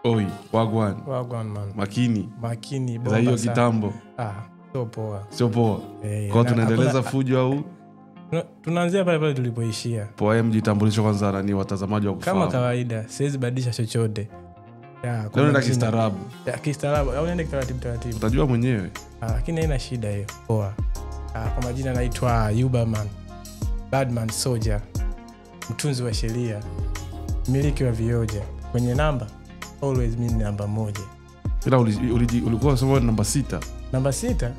Oi, wagwan man. Makini bomba za hiyo kitambo. Sio poa. Kwa tunaendeleza fujo au tunaanzia pale tulipoishia. Poa, mjitambulisho kwanza na ni watazamaji wa kufahamu. Kama kawaida, siwezi badilisha chochote. Leo nenda kistaarabu. Kistaarabu au nenda taratibu. Utajua mwenyewe. Lakini haina shida hiyo. Poa. Kwa majina naitwa Yubaman. Badman Soldier. Mtunzi wa sheria. Mmiliki wa vioja. Kwenye namba always mimi namba 1. Ila ulikuwa unasema namba 6. Namba 6?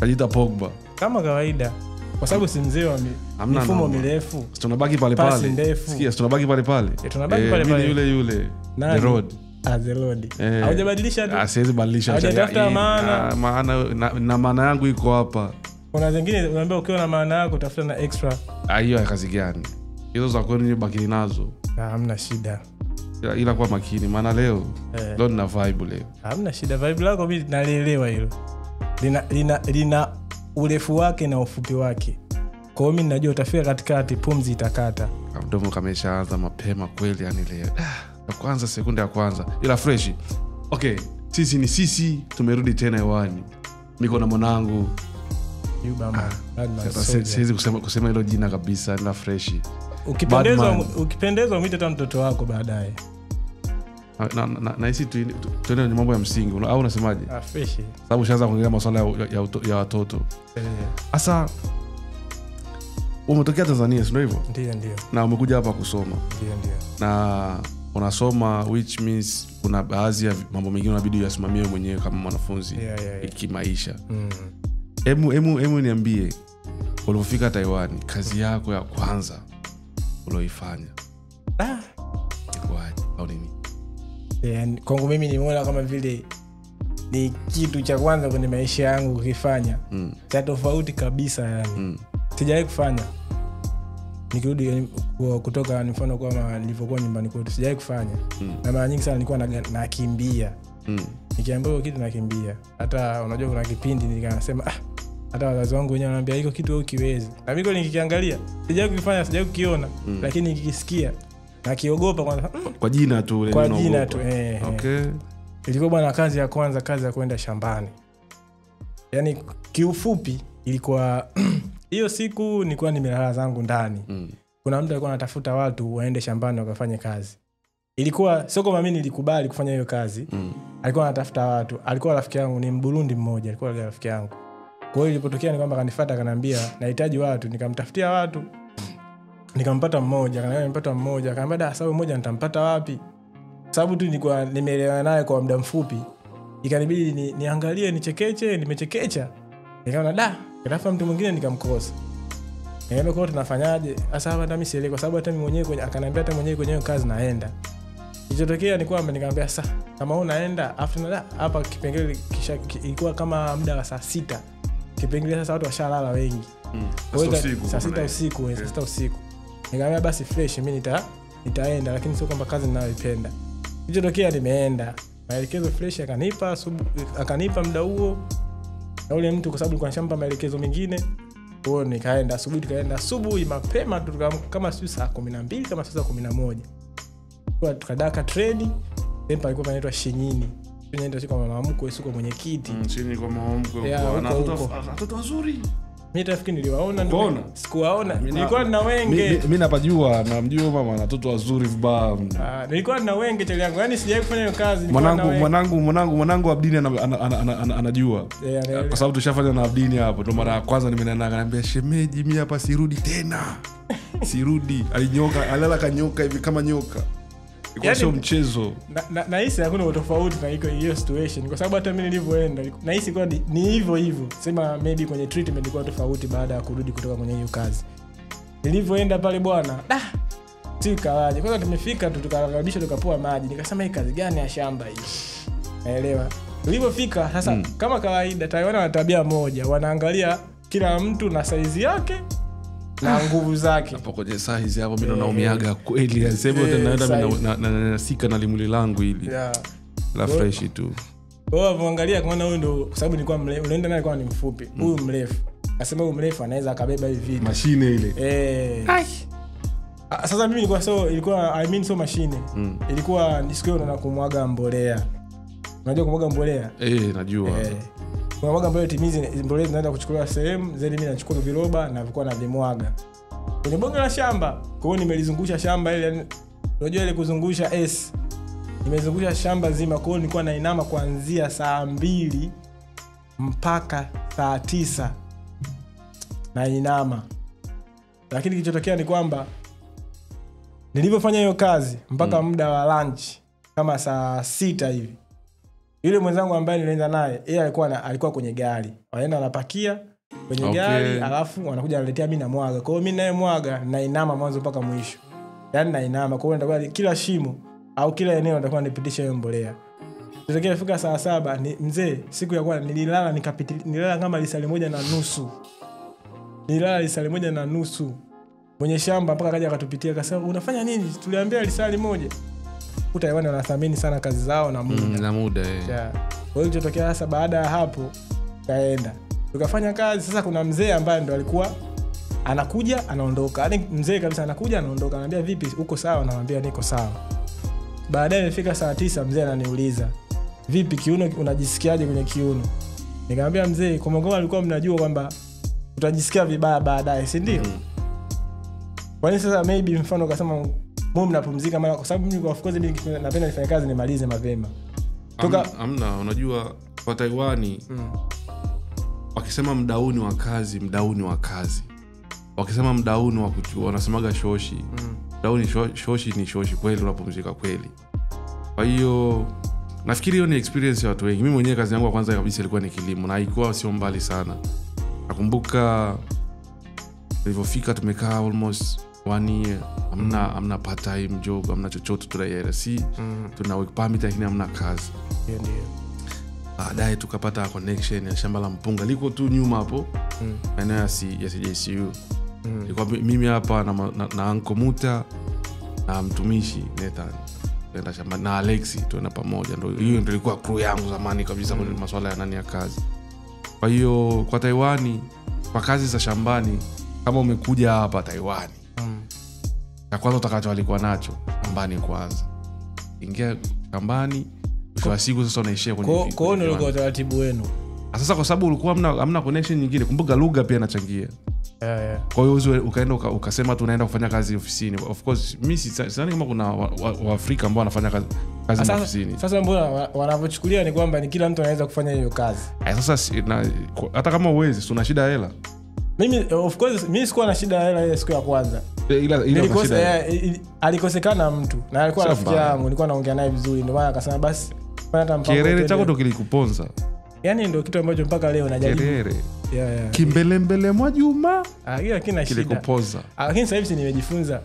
Kajita Pogba. Kama kawaida. Kwa sababu si mzee wa mifumo mirefu. Tunabaki pale pale. Sikia, tunabaki pale pale. Tunabaki pale pale. Yule. The road. The road. Haujabadilisha tu. Siwezi badilisha. Hujatafuta maana maana yangu iko hapa. Kuna zingine unaambia ukiwa na maana yako tafuta na extra. Hiyo ya kazi gani? Hizo za kwenu ni baki nazo. Hamna shida. Ila kwa makini maana leo nina vibe leo. Hamna shida, vibe lako mimi nalielewa hilo. Lina urefu wake na ufupi wake. Kwa hiyo mimi najua utafika katikati pumzi itakata. Mdomo kameshaanza mapema kweli yani leo. Ya kwanza sekunde ya kwanza. Ila fresh. Okay, sisi tumerudi tena hewani. Niko na mwanangu Yubaman. Siwezi kusema hilo jina kabisa, na fresh. Ukipendeza umite hata mtoto wako baadaye. Na hisi tuende ni mambo ya msingi au unasemaje? Fresh. Sababu shaanza kuongelea masuala ya watoto. Sasa umetokea Tanzania, sio hivyo? Ndio. Na umekuja hapa kusoma. Ndio. Na unasoma, which means kuna baadhi ya mambo mengine unabidi uyasimamie mwenyewe kama mwanafunzi kimaisha. Emu niambie, ulipofika Taiwan, kazi yako ya kwanza uloifanya ilikuwaje au nini? Kwangu mimi nimeona kama vile ni kitu cha kwanza kwenye maisha yangu kukifanya. Cha tofauti kabisa yani. Sijawahi kufanya. Nikirudi kutoka mfano kama nilipokuwa nyumbani kwetu sijawahi kufanya. Na mara nyingi sana nilikuwa nakimbia. Nikiambiwa kitu nakimbia. Hata unajua kuna kipindi nikasema hata wazazi wangu wenyewe wananiambia hiko kitu wewe ukiwezi. Na mimi nikikiangalia sijawahi kufanya, sijawahi kukiona, lakini nikikisikia na kiogopa kwanza. Kwa jina tu ile. Kwa jina tu Okay. Ilikuwa bwana kazi ya kwanza, kazi ya kwenda shambani. Yaani kiufupi ilikuwa hiyo siku nilikuwa nimelala zangu ndani. Kuna mtu alikuwa anatafuta watu waende shambani wakafanye kazi. Ilikuwa sio kama mimi nilikubali kufanya hiyo kazi. Alikuwa anatafuta watu. Alikuwa rafiki yangu, ni Mburundi mmoja, alikuwa rafiki yangu. Kwa hiyo ilipotokea ni kwamba akanifuata akaniambia nahitaji watu, nikamtafutia watu. Nikampata mmoja, akaniambia sababu mmoja nitampata wapi? Sababu tu nilikuwa nimeelewana naye kwa muda mfupi. Ikanibidi niangalie nimechekecha. Nikaona nitafuta mtu mwingine nikamkosa. Nikamwambia kwa tunafanyaje? Sasa hapa mimi sielewi kwa sababu hata mimi mwenyewe akaniambia hata mwenyewe kwenye kazi naenda. Kilichotokea ni kwamba nikamwambia sasa kama unaenda after hapa kipengele kisha ilikuwa kama muda wa saa 6. Kipengele sasa watu washalala wengi. Saa 6 usiku. Nikamwambia basi fresh mimi nitaenda lakini sio kwamba kazi ninayoipenda. Kilichotokea nimeenda. Maelekezo fresh akanipa muda huo. Na ule mtu kwa sababu alikuwa anashampa maelekezo mengine. Kwa hiyo nikaenda asubuhi mapema tu kama saa 12 kama saa 11. Kwa tukadaka treni, tempa alikuwa anaitwa Shinyini. Shinyini kwa mama mkwe siko mwenyekiti. Shinyini kwa mama mkwe. Watoto wazuri. Mimi tafikiri niliwaona ndio. Sikuwaona. Nilikuwa na wenge. Mimi napajua, namjua mama na watoto wazuri vibaya. Nilikuwa na wenge tele yangu. Yaani sijawahi kufanya hiyo kazi. Mwanangu Abdini anajua. Kwa sababu tushafanya na Abdini hapo. Ndio mara ya kwanza nimeenda akaniambia shemeji mimi hapa sirudi tena. Sirudi. Alinyoka, alala kanyoka hivi kama nyoka. Iko sio mchezo. Na hisi hakuna tofauti na hiyo situation kwa sababu hata mimi nilivyoenda na hisi kwa ni hivyo. Sema maybe kwenye treatment ilikuwa tofauti baada ya kurudi kutoka kwenye hiyo kazi. Nilivyoenda pale bwana, sikawaje. Kwanza tumefika tu tukarudisha tukapoa maji. Nikasema hii kazi gani ya shamba hii? Naelewa. Tulipofika sasa kama kawaida Taiwan wana tabia moja, wanaangalia kila mtu na size yake na nguvu zake. Hapo kwenye size hapo mimi naumiaga kweli. Sasa naenda na sika na limuli langu hili. La fresh tu. Muangalia kama huyu ndo kwa sababu nilikuwa unaenda naye kwa ni mfupi. Huyu mrefu. Akasema huyu mrefu anaweza akabeba hivi vitu. Mashine ile. Sasa mimi ilikuwa so machine. Ilikuwa nisikio na kumwaga mbolea. Unajua kumwaga mbolea? Najua. Kumwaga mbolea timizi mbolea zinaenda kuchukuliwa sehemu, zile mimi nachukua viroba na vilikuwa na vimwaga. Kwenye bonge la shamba. Kwa hiyo nimelizungusha shamba ile, unajua ile kuzungusha S. Nimezungusha shamba zima, kwa hiyo nilikuwa nainama kuanzia saa 2 mpaka saa 9 na inama. Lakini kilichotokea ni kwamba nilipofanya hiyo kazi mpaka muda wa lunch kama saa 6 hivi, yule mwenzangu ambaye nilienda naye, yeye alikuwa kwenye gari. Wanaenda wanapakia kwenye gari, alafu wanakuja wanaletea mimi na mwaga. Kwa hiyo mimi naye mwaga na inama mwanzo mpaka mwisho. Yaani na inama, kwa hiyo nitakuwa kila shimo au kila eneo nitakuwa nipitisha hiyo mbolea. Tutokea fika saa 7, mzee siku ya kwanza nililala kama lisali 1.5. Nililala lisali 1.5. Mwenye shamba mpaka kaja akatupitia akasema unafanya nini? Tuliambia lisali 1. Taiwan wanathamini sana kazi zao na muda. Na muda Kwa hiyo ilitokea sasa baada ya hapo kaenda. Tukafanya kazi. Sasa kuna mzee ambaye ndo alikuwa anakuja anaondoka. Yaani mzee kabisa anakuja anaondoka. Ananiambia vipi uko sawa? Namwambia niko sawa. Baadaye imefika saa 9 mzee ananiuliza, "Vipi kiuno unajisikiaje kwenye kiuno?" Nikamwambia mzee, kwa Mungu alikuwa mnajua kwamba utajisikia vibaya baadaye, si ndio? Kwa nini sasa maybe mfano ukasema mbona mnapumzika mara, kwa sababu mimi of course napenda nifanye kazi nimalize mapema. Amna, unajua kwa Taiwani wakisema mdauni wa kazi. Wakisema mdauni wa kuchua wanasemaga shoshi. Mdauni shoshi ni shoshi kweli, unapumzika kweli. Kwa hiyo nafikiri hiyo ni experience ya watu wengi. Mimi mwenyewe kazi yangu ya kwanza kabisa ilikuwa ni kilimo na haikuwa sio mbali sana. Nakumbuka nilipofika tumekaa almost 1 year. Amna part time job, amna chochote tunaelewa. Tuna work permit lakini amna kazi. Ndio. Baadaye tukapata connection ya shamba la mpunga liko tu nyuma hapo. Maeneo ya CJCU. Ilikuwa mimi hapa na Uncle Muta na mtumishi Nathan. Tuenda shamba na Alexi tuenda pamoja. Hiyo ndio ilikuwa crew yangu zamani kabisa kwa masuala ya nani ya kazi. Kwa hiyo kwa Taiwani kwa kazi za shambani kama umekuja hapa Taiwani. Ya kwanza utakacho alikuwa nacho shambani kwanza. Ingia shambani kwa siku sasa unaishia kwenye vitu. Kwa hiyo ndio utaratibu wenu. Sasa kwa sababu ulikuwa hamna connection nyingine, kumbuka lugha pia inachangia. Kwa hiyo ukaenda ukasema tunaenda kufanya kazi ofisini. Of course mimi sidhani kama kuna Waafrika ambao wanafanya kazi ofisini. Sasa mbona wanavyochukulia ni kwamba ni kila mtu anaweza kufanya hiyo kazi. Sasa hata kama uwezi tuna shida ya hela. Mimi of course mimi sikuwa na shida ya hela ile siku ya kwanza. Alikosekana mtu na alikuwa rafiki yangu, nilikuwa naongea naye vizuri, ndio maana akasema basi fanya hata mpango. Kerere chako ndo kilikuponza. Yaani ndio kitu ambacho mpaka leo najaribu. Kerere. Kimbelembele mwa Juma. Hiyo kina shida. Kilikupoza. Lakini sasa hivi nimejifunza.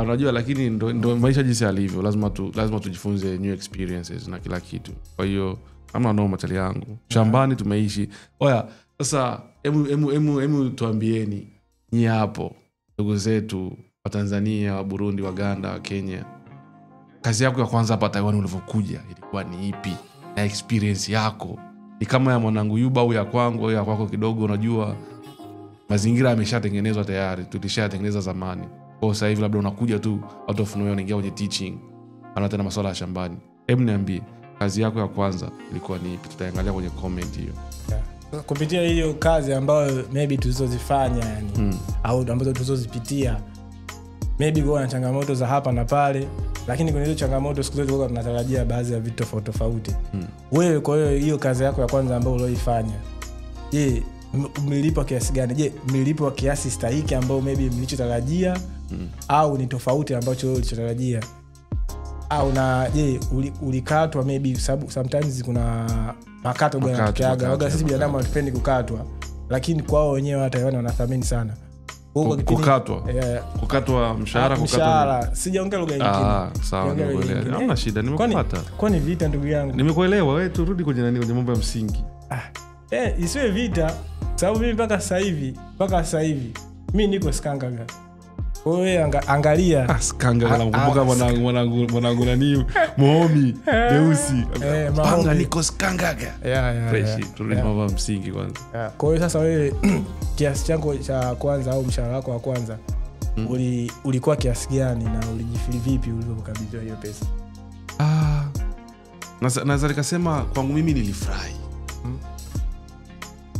Unajua lakini ndo maisha jinsi yalivyo, lazima tujifunze new experiences na kila kitu. Kwa hiyo kama ndo matali yangu. Shambani tumeishi. Oya, sasa emu tuambieni nyie hapo ndugu zetu wa Tanzania, wa Burundi, wa Uganda, wa Kenya. Kazi yako ya kwanza hapa Taiwan ulivyokuja ilikuwa ni ipi? Na experience yako ni kama ya mwanangu Yuba au ya kwangu au ya kwako kidogo? Unajua mazingira yameshatengenezwa tayari, tulishatengeneza zamani. Kwa sasa hivi labda unakuja tu out of nowhere unaingia kwenye teaching, ana tena masuala ya shambani. Hebu niambie kazi yako ya kwanza ilikuwa ni ipi? Tutaangalia kwenye comment hiyo. Kupitia hiyo kazi ambayo maybe tulizozifanya yani au ambazo tulizozipitia, maybe kuna changamoto za hapa na pale, lakini kwenye hizo changamoto siku zote tunatarajia baadhi ya vitu tofauti tofauti. Wewe kwa hiyo kazi yako ya kwanza ambayo ulioifanya, je, mlilipwa kiasi gani? Je, mlilipwa kiasi stahiki ambao maybe mlichotarajia au ni tofauti ambacho wewe ulichotarajia? Au na je ulikatwa maybe, sababu sometimes kuna makato bwana tukiaga. Waga sisi binadamu hatupendi kukatwa, lakini kwao wenyewe hata Taiwan wanathamini sana. Kukatwa mshahara, sijaongea lugha nyingine. Sawa, nimeelewa. Hamna shida, nimekupata. Kwani vita ndugu yangu? Nimekuelewa, wewe turudi kwenye mambo ya msingi. Isiwe vita, sababu mimi mpaka sasa hivi mimi niko Skangaga. Wewe angalia Skangaga, nakumbuka mwanangu nani Mohomi Deusi. Panga niko Skangaga. Fresh, turudi mambo ya msingi kwanza. Kwa hiyo sasa wewe kiasi chako cha kwanza au mshahara wako wa kwanza ulikuwa kiasi gani na ulijifili vipi ulipokabidhiwa hiyo pesa? Naweza nikasema kwangu mimi nilifurahi.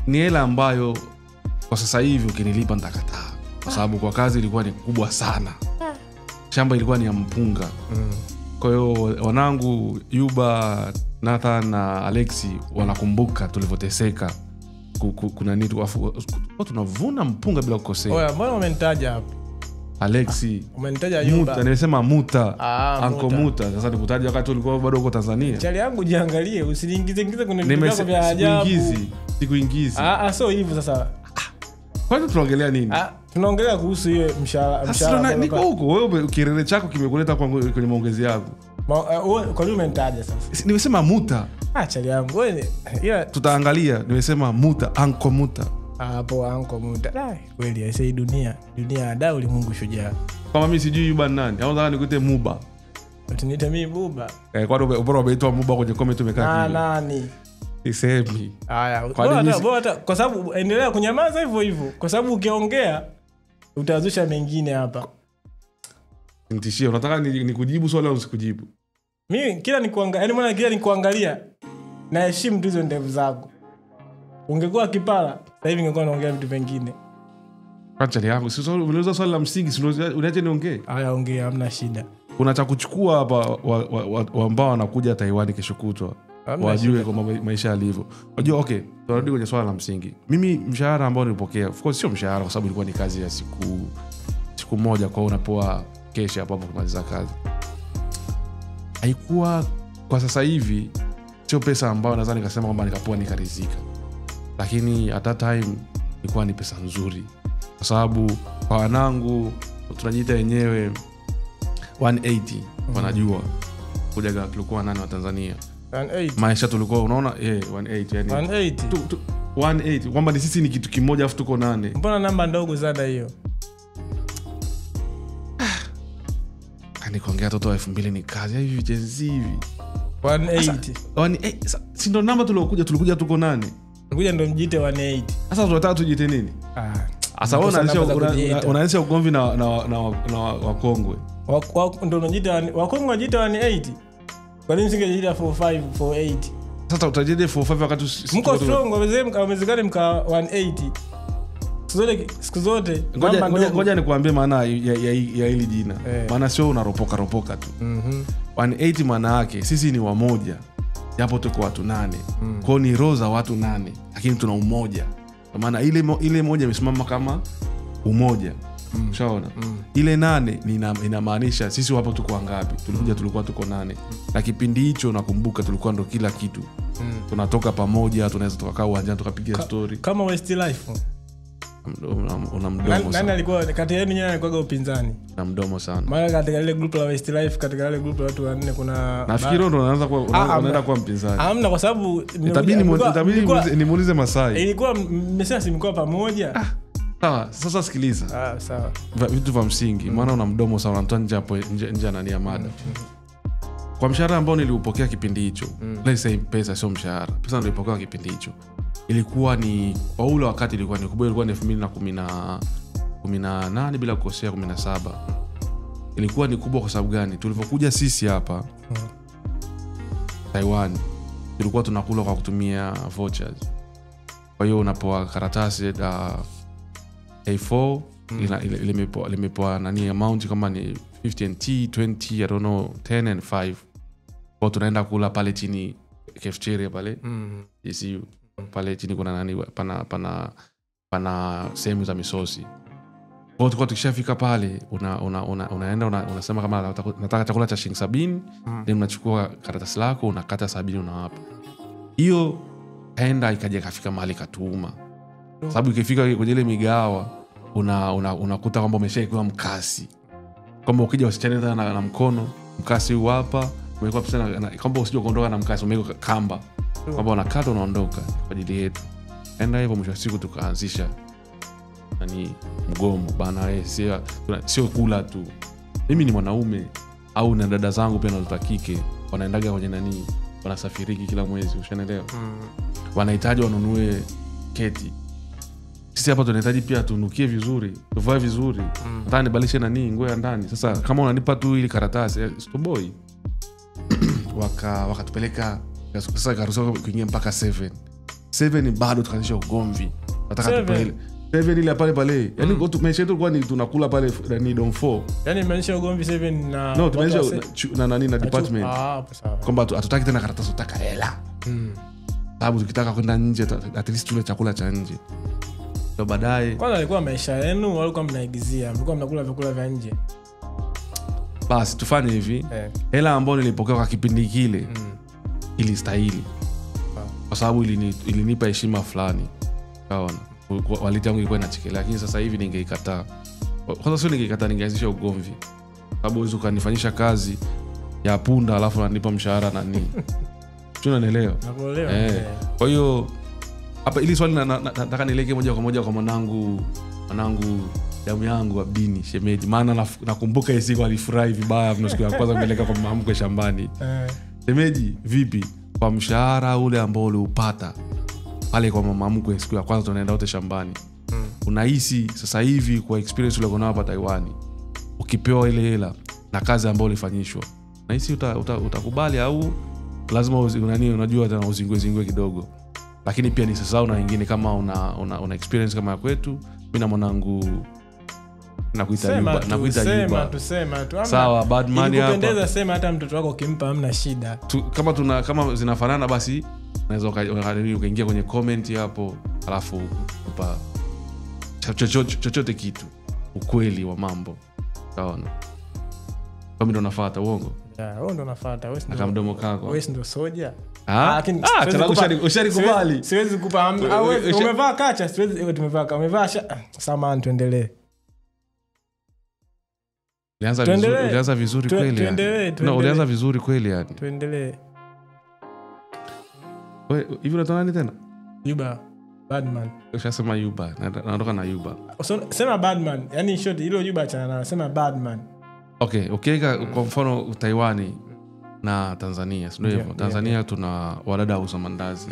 Ni hela ambayo kwa sasa hivi ukinilipa nitakataa, kwa sababu kwa kazi ilikuwa ni kubwa sana. Shamba ilikuwa ni ya mpunga. Kwa hiyo wanangu Yuba, Nathan na Alexi wanakumbuka tulivyoteseka. Kuna nini tunavuna mpunga bila kukosea. Oya, mbona umenitaja hapo? Alexi, umenitaja Yuba. Muta, nimesema Muta. Anko Muta. Sasa nikutaja wakati ulikuwa bado uko Tanzania. Chali yangu jiangalie, usiniingize kwenye vitu vyako vya ajabu. Sikuingizi. So hivyo sasa. Kwani tunaongelea nini? Tunaongelea kuhusu hiyo mshahara. Niko huko, wewe kirele chako kimekuleta kwenye maongezi yako. Kwa nini umenitaja sasa? Nimesema Muta. Chali yangu wewe, tutaangalia. Nimesema Muta, Anko Muta. Hapo Anko Muta. Kweli aisee, dunia ada ulimwengu shujaa. Kama mimi sijui Yuba nani, au nataka nikuite Muba. Utaniita mimi Muba? Kwa nini ubora umeitwa Muba kwenye comment umekaa hivi? Nani? Isemi. Haya, bora kwa sababu endelea kunyamaza hivyo kwa sababu ukiongea utazusha mengine hapa. Nitishie, unataka nikujibu swali au usikujibu? Mimi kila nikuangalia, yani mbona kila nikuangalia na heshima tu hizo ndevu zako. Ungekuwa kipala, sasa hivi ningekuwa naongea vitu vingine. Achali yangu, sio unauliza swali la msingi, unaaje niongee? Haya, ongea, hamna shida. Kuna cha kuchukua hapa ambao wanakuja Taiwan kesho kutwa. Wajue kwa maisha yalivyo. Unajua, okay, tunarudi kwenye swala la msingi. Mimi mshahara ambao nilipokea, of course sio mshahara kwa sababu ilikuwa ni kazi ya siku moja, kwa unapoa kesho hapo kumaliza kazi. Haikuwa kwa sasa hivi sio pesa ambayo naweza nikasema kwamba nikapoa nikarizika. Lakini at that time ilikuwa ni pesa nzuri. Kwa sababu kwa wanangu tunajiita wenyewe 180, wanajua kujaga tulikuwa nani wa Tanzania. 180. Maisha tulikuwa unaona 180 yani 180 kwamba ni sisi ni kitu kimoja afu tuko 8. Mbona namba ndogo sana hiyo? Kuongea toto 2000 ni kazi hivi jenzi hivi. 180 si ndo namba tulikuja tuko 8. Ngoja ndo mjite 180. Sasa tunataka tujite nini? Sasa unaanza ugomvi na wakongwe. Ndo unajita wakongwe wajita 180. Kwa nini singejita 45 48? Sasa utajide 45 wakati mko strong wamezekane mka 180. Siku zote ngoja nikuambie maana ya hili jina. Maana sio unaropoka tu. 180 maana yake sisi ni wamoja japo tuko watu 8. Kwa ni roza watu 8 lakini tuna umoja. Kwa maana ile moja imesimama kama umoja. Ushaona? Ile 8 inamaanisha sisi wapo tuko wangapi? Tulikuwa tuko 8. Na kipindi hicho nakumbuka tulikuwa ndo kila kitu. Tunatoka pamoja, tunaweza tukakaa uwanjani tukapiga story. Kama Westlife. Una mdomo sana. Nani alikuwa kati yenu nyinyi alikuwa upinzani? Na mdomo sana. Maana katika ile group la Westlife, katika ile group la watu wanne kuna nafikiri ndo unaanza kuwa unaenda kuwa mpinzani. Hamna, kwa sababu itabidi nimuulize Masai. Ilikuwa mmesema simkuwa pamoja. Sawa, sasa sikiliza. Sawa. Vitu vya msingi, maana una mdomo sana, unatoa nje hapo nje nani ya mada. Kwa mshahara ambao niliupokea kipindi hicho, let's say pesa sio mshahara. Pesa nilipokea kipindi hicho ilikuwa ni kwa ule wakati ilikuwa ni kubwa, ilikuwa ni 2018 bila kukosea 17. Ilikuwa ni kubwa kwa sababu gani? Tulipokuja sisi hapa Taiwan tulikuwa tunakula kwa kutumia vouchers. Kwa hiyo unapoa karatasi A4 limepoa nani amount kama ni 50 NT, 20, I don't know, 10 and 5. Kwa tunaenda kula pale chini cafeteria pale. Yes, pale chini kuna nani pana sehemu za misosi. Kwa hiyo tukishafika pale unaenda unasema kama nataka chakula cha shilingi 70, then unachukua karatasi lako unakata 70 unawapa. Hiyo kaenda ikaja kafika mahali katuuma. Sababu ikifika kwenye ile migawa unakuta kwamba umeshaikuwa mkasi. Kama ukija usichane na mkono, mkasi huu hapa, umekuwa pesa kwamba usije kuondoka na mkasi, umeweka kamba. Kwamba unakata unaondoka kwa ajili yetu. Enda hivyo mwisho siku tukaanzisha nani mgomo bana, sio kula tu. Mimi ni mwanaume au na dada zangu pia na kike wanaendaga kwenye nani, wanasafiriki kila mwezi, ushaelewa? Wanahitaji wanunue keti. sisi hapa tunahitaji pia tunukie vizuri, tuvae vizuri, hata nibalishe nani nguo ya ndani. Sasa kama unanipa tu ili karatasi stoboy wakatupeleka sasa karuhusiwa kuingia mpaka 7 bado tukaanzisha ugomvi, nataka tupeleke 7 ile pale pale, yani tumesha tu kwani tunakula pale ni Dom 4, yani imeonyesha ugomvi 7 na no tumesha na nani na department kwamba hatutaki tena karatasi, tutaka hela. Sababu tukitaka kwenda nje at least tule chakula cha nje. So baadaye kwanza alikuwa maisha yenu walikuwa mnaigizia, mlikuwa mnakula vyakula vya nje. Basi tufanye hivi, hela ambayo nilipokea kwa kipindi kile ili stahili, kwa sababu ilinipa heshima fulani, sawa. Waliti yangu ilikuwa inachekelea, lakini sasa hivi ningeikataa. Kwanza sio ningeikataa, ningeanzisha ugomvi, sababu wewe ukanifanyisha kazi ya punda alafu unanipa mshahara na nini. Tunanielewa? Nakuelewa. Kwa hiyo hapa ili swali nataka nileke moja kwa moja kwa mwanangu damu yangu Abdini shemeji, maana nakumbuka ile siku alifurahi vibaya mno siku ya kwanza kupeleka kwa mama mkwe shambani. Shemeji, vipi kwa mshahara ule ambao uliupata pale kwa mama mkwe siku ya kwanza tunaenda wote shambani, unahisi sasa hivi kwa experience ulio nayo hapa Taiwan, ukipewa ile hela na kazi ambayo ulifanyishwa, unahisi utakubali au lazima unajua tena uzingwe kidogo? Lakini pia ni sasa na wengine kama una experience kama ya kwetu, mimi na mwanangu nakuita Yuba. Tusema tu. Sawa, bad man hapa. Ikupendeza sema hata mtoto wako ukimpa hamna shida. Kama zinafanana basi unaweza ukaingia kwenye comment hapo alafu kupa chochote kitu, ukweli wa mambo. Sawa. Kama ndo nafuata uongo. Wewe ndo nafuata, wewe ndio mdomo kako. Wewe ndio soja. Lakini usharikubali. Siwezi kukupa umevaa kacha, siwezi tumevaa umevaa samahani, tuendelee. Ulianza vizuri kweli. No, ulianza vizuri kweli yani. Tuendelee. Wewe hivi unataka nani tena? Yuba, Badman. Ushasema Yuba, naondoka na Yuba. Sema Badman, yani short hilo Yuba chana sema Badman. Okay, kwa mfano Taiwani na Tanzania, sio hivyo? Tanzania tuna wadada wa mandazi.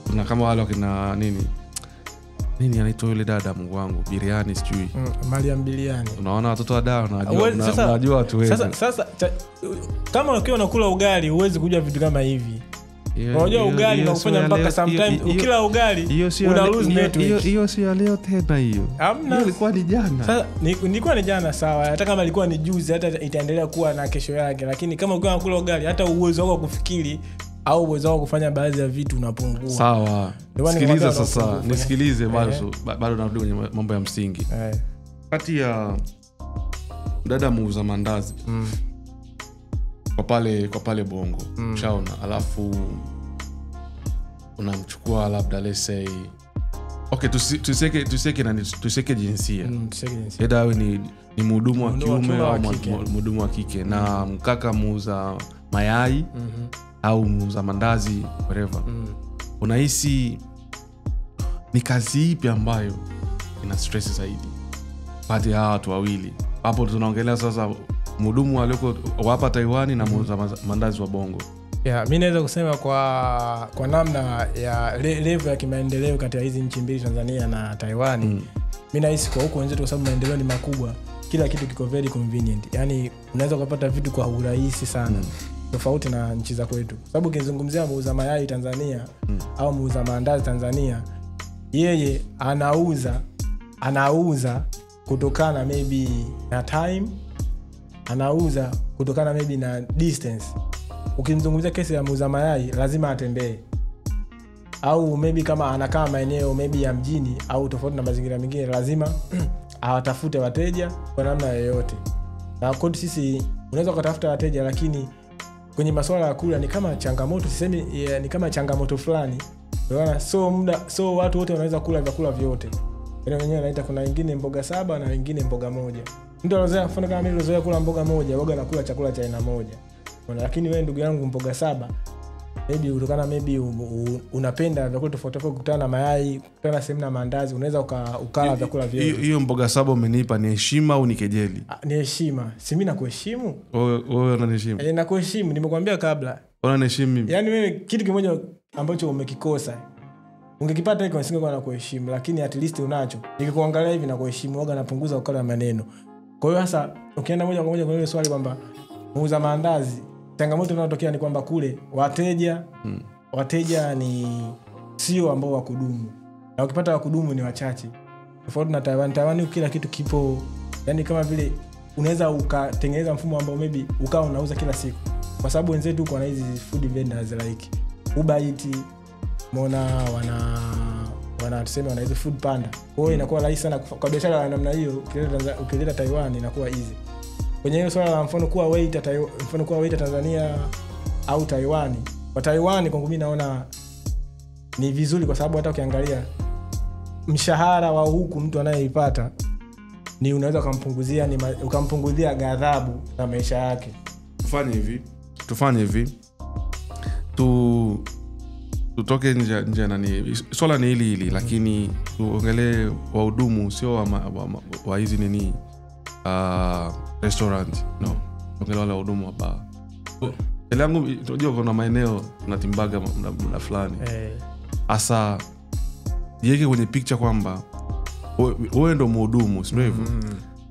Tuna kama wale wakina nini anaitwa yule dada Mungu wangu, Biriani sijui. Mariam Biriani. Unaona watoto wa dawa unajua watu wengi. Sasa kama ukiwa unakula ugali huwezi kujua vitu kama hivi. Unajua ugali na kufanya mpaka sometimes ukila ugali una lose network. Hiyo sio leo tena hiyo. Hiyo ilikuwa ni jana. Sasa nilikuwa ni jana sawa, hata kama ilikuwa ni juzi hata itaendelea kuwa na kesho yake, lakini kama ukiwa unakula ugali hata uwezo wako kufikiri au uwezo wako kufanya baadhi ya vitu unapungua. Sawa. Sikiliza sasa, nisikilize bado narudi kwenye mambo ya msingi. Kati ya dada muuza mandazi kwa pale Bongo, ushaona, alafu unamchukua labda let's say okay tuseke jinsia. Eda awe ni mhudumu wa kiume au mhudumu wa kike, na mkaka muuza mayai au muuza mandazi whatever. Unahisi ni kazi ipi ambayo ina stress zaidi pati ya watu wawili? Hapo tunaongelea sasa mhudumu alioko hapa Taiwan na muuza mandazi wa Bongo. Mimi naweza kusema kwa namna ya level ya kimaendeleo kati ya hizi nchi mbili, Tanzania na Taiwan. Mimi nahisi kwa huko wenzetu, kwa sababu maendeleo ni makubwa, kila kitu kiko very convenient. Yaani unaweza kupata vitu kwa urahisi sana. Tofauti na nchi za kwetu. Sababu ukizungumzia muuza mayai Tanzania au muuza mandazi Tanzania, yeye anauza kutokana maybe na time, anauza kutokana maybe na distance. Ukimzungumzia kesi ya muuza mayai lazima atembee, au maybe kama anakaa maeneo maybe ya mjini au tofauti na mazingira mengine, lazima awatafute wateja kwa namna yoyote. Na kwetu sisi unaweza kutafuta wateja, lakini kwenye masuala ya kula ni kama changamoto, sisemi ni kama changamoto fulani. Unaona, so watu wote wanaweza kula vyakula vyote. Wenyewe wanaita kuna wengine mboga 7 na wengine mboga 1. Mtu anazoea kufanya kama mimi nilozoea kula mboga 1, waga na kula chakula cha aina moja. Lakini wewe ndugu yangu mboga 7, maybe kutokana maybe unapenda vyakula tofauti tofauti, kukutana na mayai, kukutana na sehemu na mandazi, unaweza ukala vyakula vyote. Hiyo mboga 7 umenipa ni heshima au ni kejeli? Ni heshima. Si mimi nakuheshimu. Wewe unaniheshimu? Nakuheshimu, nimekuambia kabla. Unaniheshimu mimi? Yaani wewe kitu kimoja ambacho umekikosa. ungekipata hiko nisingekuwa nakuheshimu, lakini at least unacho. Nikikuangalia hivi na kuheshimu, waga napunguza ukali wa maneno. Kwa hiyo sasa ukienda moja kwa moja kwa ile swali kwamba muuza maandazi, changamoto inayotokea ni kwamba kule wateja ni sio ambao wa kudumu. Na ukipata wa kudumu ni wachache. Tofauti na Taiwan kila kitu kipo, yani kama vile unaweza ukatengeneza mfumo ambao maybe ukao unauza kila siku. Kwa sababu wenzetu kwa hizi food vendors like Uber Eats, Mona tuseme wana hizo food panda. Kwa hiyo inakuwa rahisi sana kwa biashara ya namna hiyo. Ukileta Taiwan inakuwa easy. Kwenye hiyo swala la mfano kuwa waiter Tanzania au Taiwan. Kwa Taiwan kwangu mimi naona ni vizuri kwa sababu hata ukiangalia mshahara wa huku mtu anayeipata ni unaweza ukampunguzia ghadhabu za maisha yake. Tufanye hivi. Tutoke nje nani. Swala ni hili lakini tuongelee wahudumu sio wa hizi nini restaurant. No. Tuongelee wale wahudumu wa bar. Ile yangu unajua kuna maeneo tunatimbaga muda fulani. Asa yeke kwenye picture kwamba wewe ndo mhudumu, sio hivyo?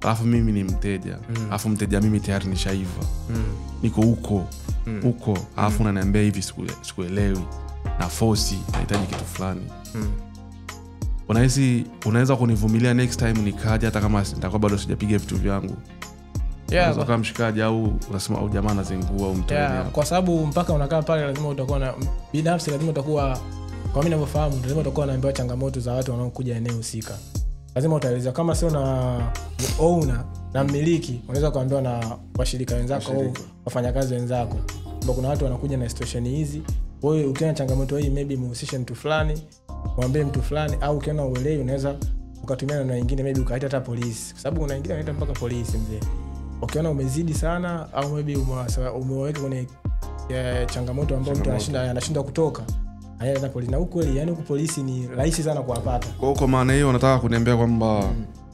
Alafu mimi ni mteja. Alafu mteja mimi tayari nishaiva. Niko huko. Alafu unaniambia hivi sikuelewi. Na force nahitaji kitu fulani. Unaweza kunivumilia next time nikaja hata kama nitakuwa bado sijapiga vitu vyangu. Unaweza kama mshikaji au unasema au jamaa anazengua au mtu mwingine. Kwa sababu mpaka unakaa pale lazima utakuwa na binafsi, lazima utakuwa kwa mimi ninavyofahamu lazima utakuwa unaambiwa changamoto za watu wanaokuja eneo husika. Lazima utaeleza kama sio na owner na mmiliki, unaweza kuambiwa na washirika wenzako au wafanyakazi wenzako. Kwa kuna watu wanakuja na situation hizi. Wewe ukiona changamoto hii maybe muhusishe mtu fulani, mwambie mtu fulani, au ukiona uelewi unaweza ukatumia na wengine, maybe ukaita hata polisi. Kwa sababu kuna wengine wanaita mpaka polisi mzee. Ukiona umezidi sana au maybe umeweka kwenye changamoto ambayo mtu anashinda kutoka, anaenda polisi. Na ukweli yani huko polisi ni rahisi sana kuwapata. Kwa maana hiyo unataka kuniambia kwamba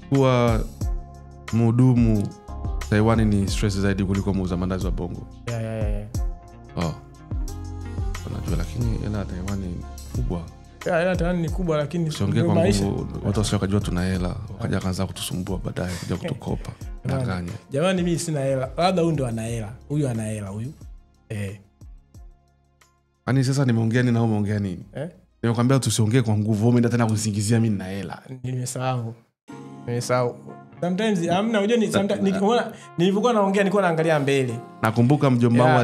kuwa mhudumu Taiwan ni stress zaidi kuliko muuza mandazi wa Bongo? Unajua lakini hela Taiwan ni kubwa. Hela Taiwan ni kubwa lakini usiongee kwa nguvu. Watu wasio kujua tuna hela, wakaja kaanza kutusumbua baadaye kuja kutukopa. Danganya. Jamani mimi sina hela. Labda huyu ndo ana hela. Huyu ana hela huyu. Ani sasa nimeongea nini na wewe umeongea nini? Nimekwambia tusiongee kwa nguvu. Wewe ndio tena kunisingizia mimi nina hela. Nimesahau. Sometimes amna unajua ni nilipokuwa naongea nilikuwa naangalia mbele. Nakumbuka mjomba wangu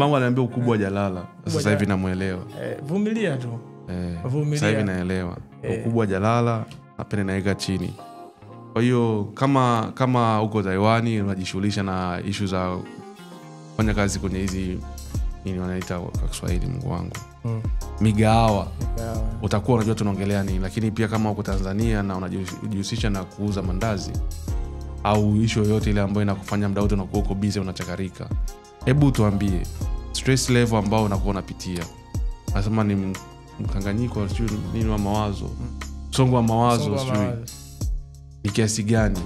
aliniambia ukubwa wa jalala. Sasa hivi namuelewa. Vumilia tu. Vumilia. Sasa hivi naelewa. Ukubwa wa jalala napenda naika chini. Kwa hiyo kama uko Taiwan unajishughulisha na issue za kufanya kazi kwenye hizi nini wanaita kwa Kiswahili Mungu wangu. Migahawa. Utakuwa unajua tunaongelea nini, lakini pia kama uko Tanzania na unajihusisha na kuuza mandazi au issue yoyote ile ambayo inakufanya muda wote unakuwa uko busy unachakarika. Hebu tuambie stress level ambao unakuwa unapitia. Nasema ni mkanganyiko sio nini wa mawazo. Msongo wa mawazo sio. Ni kiasi gani?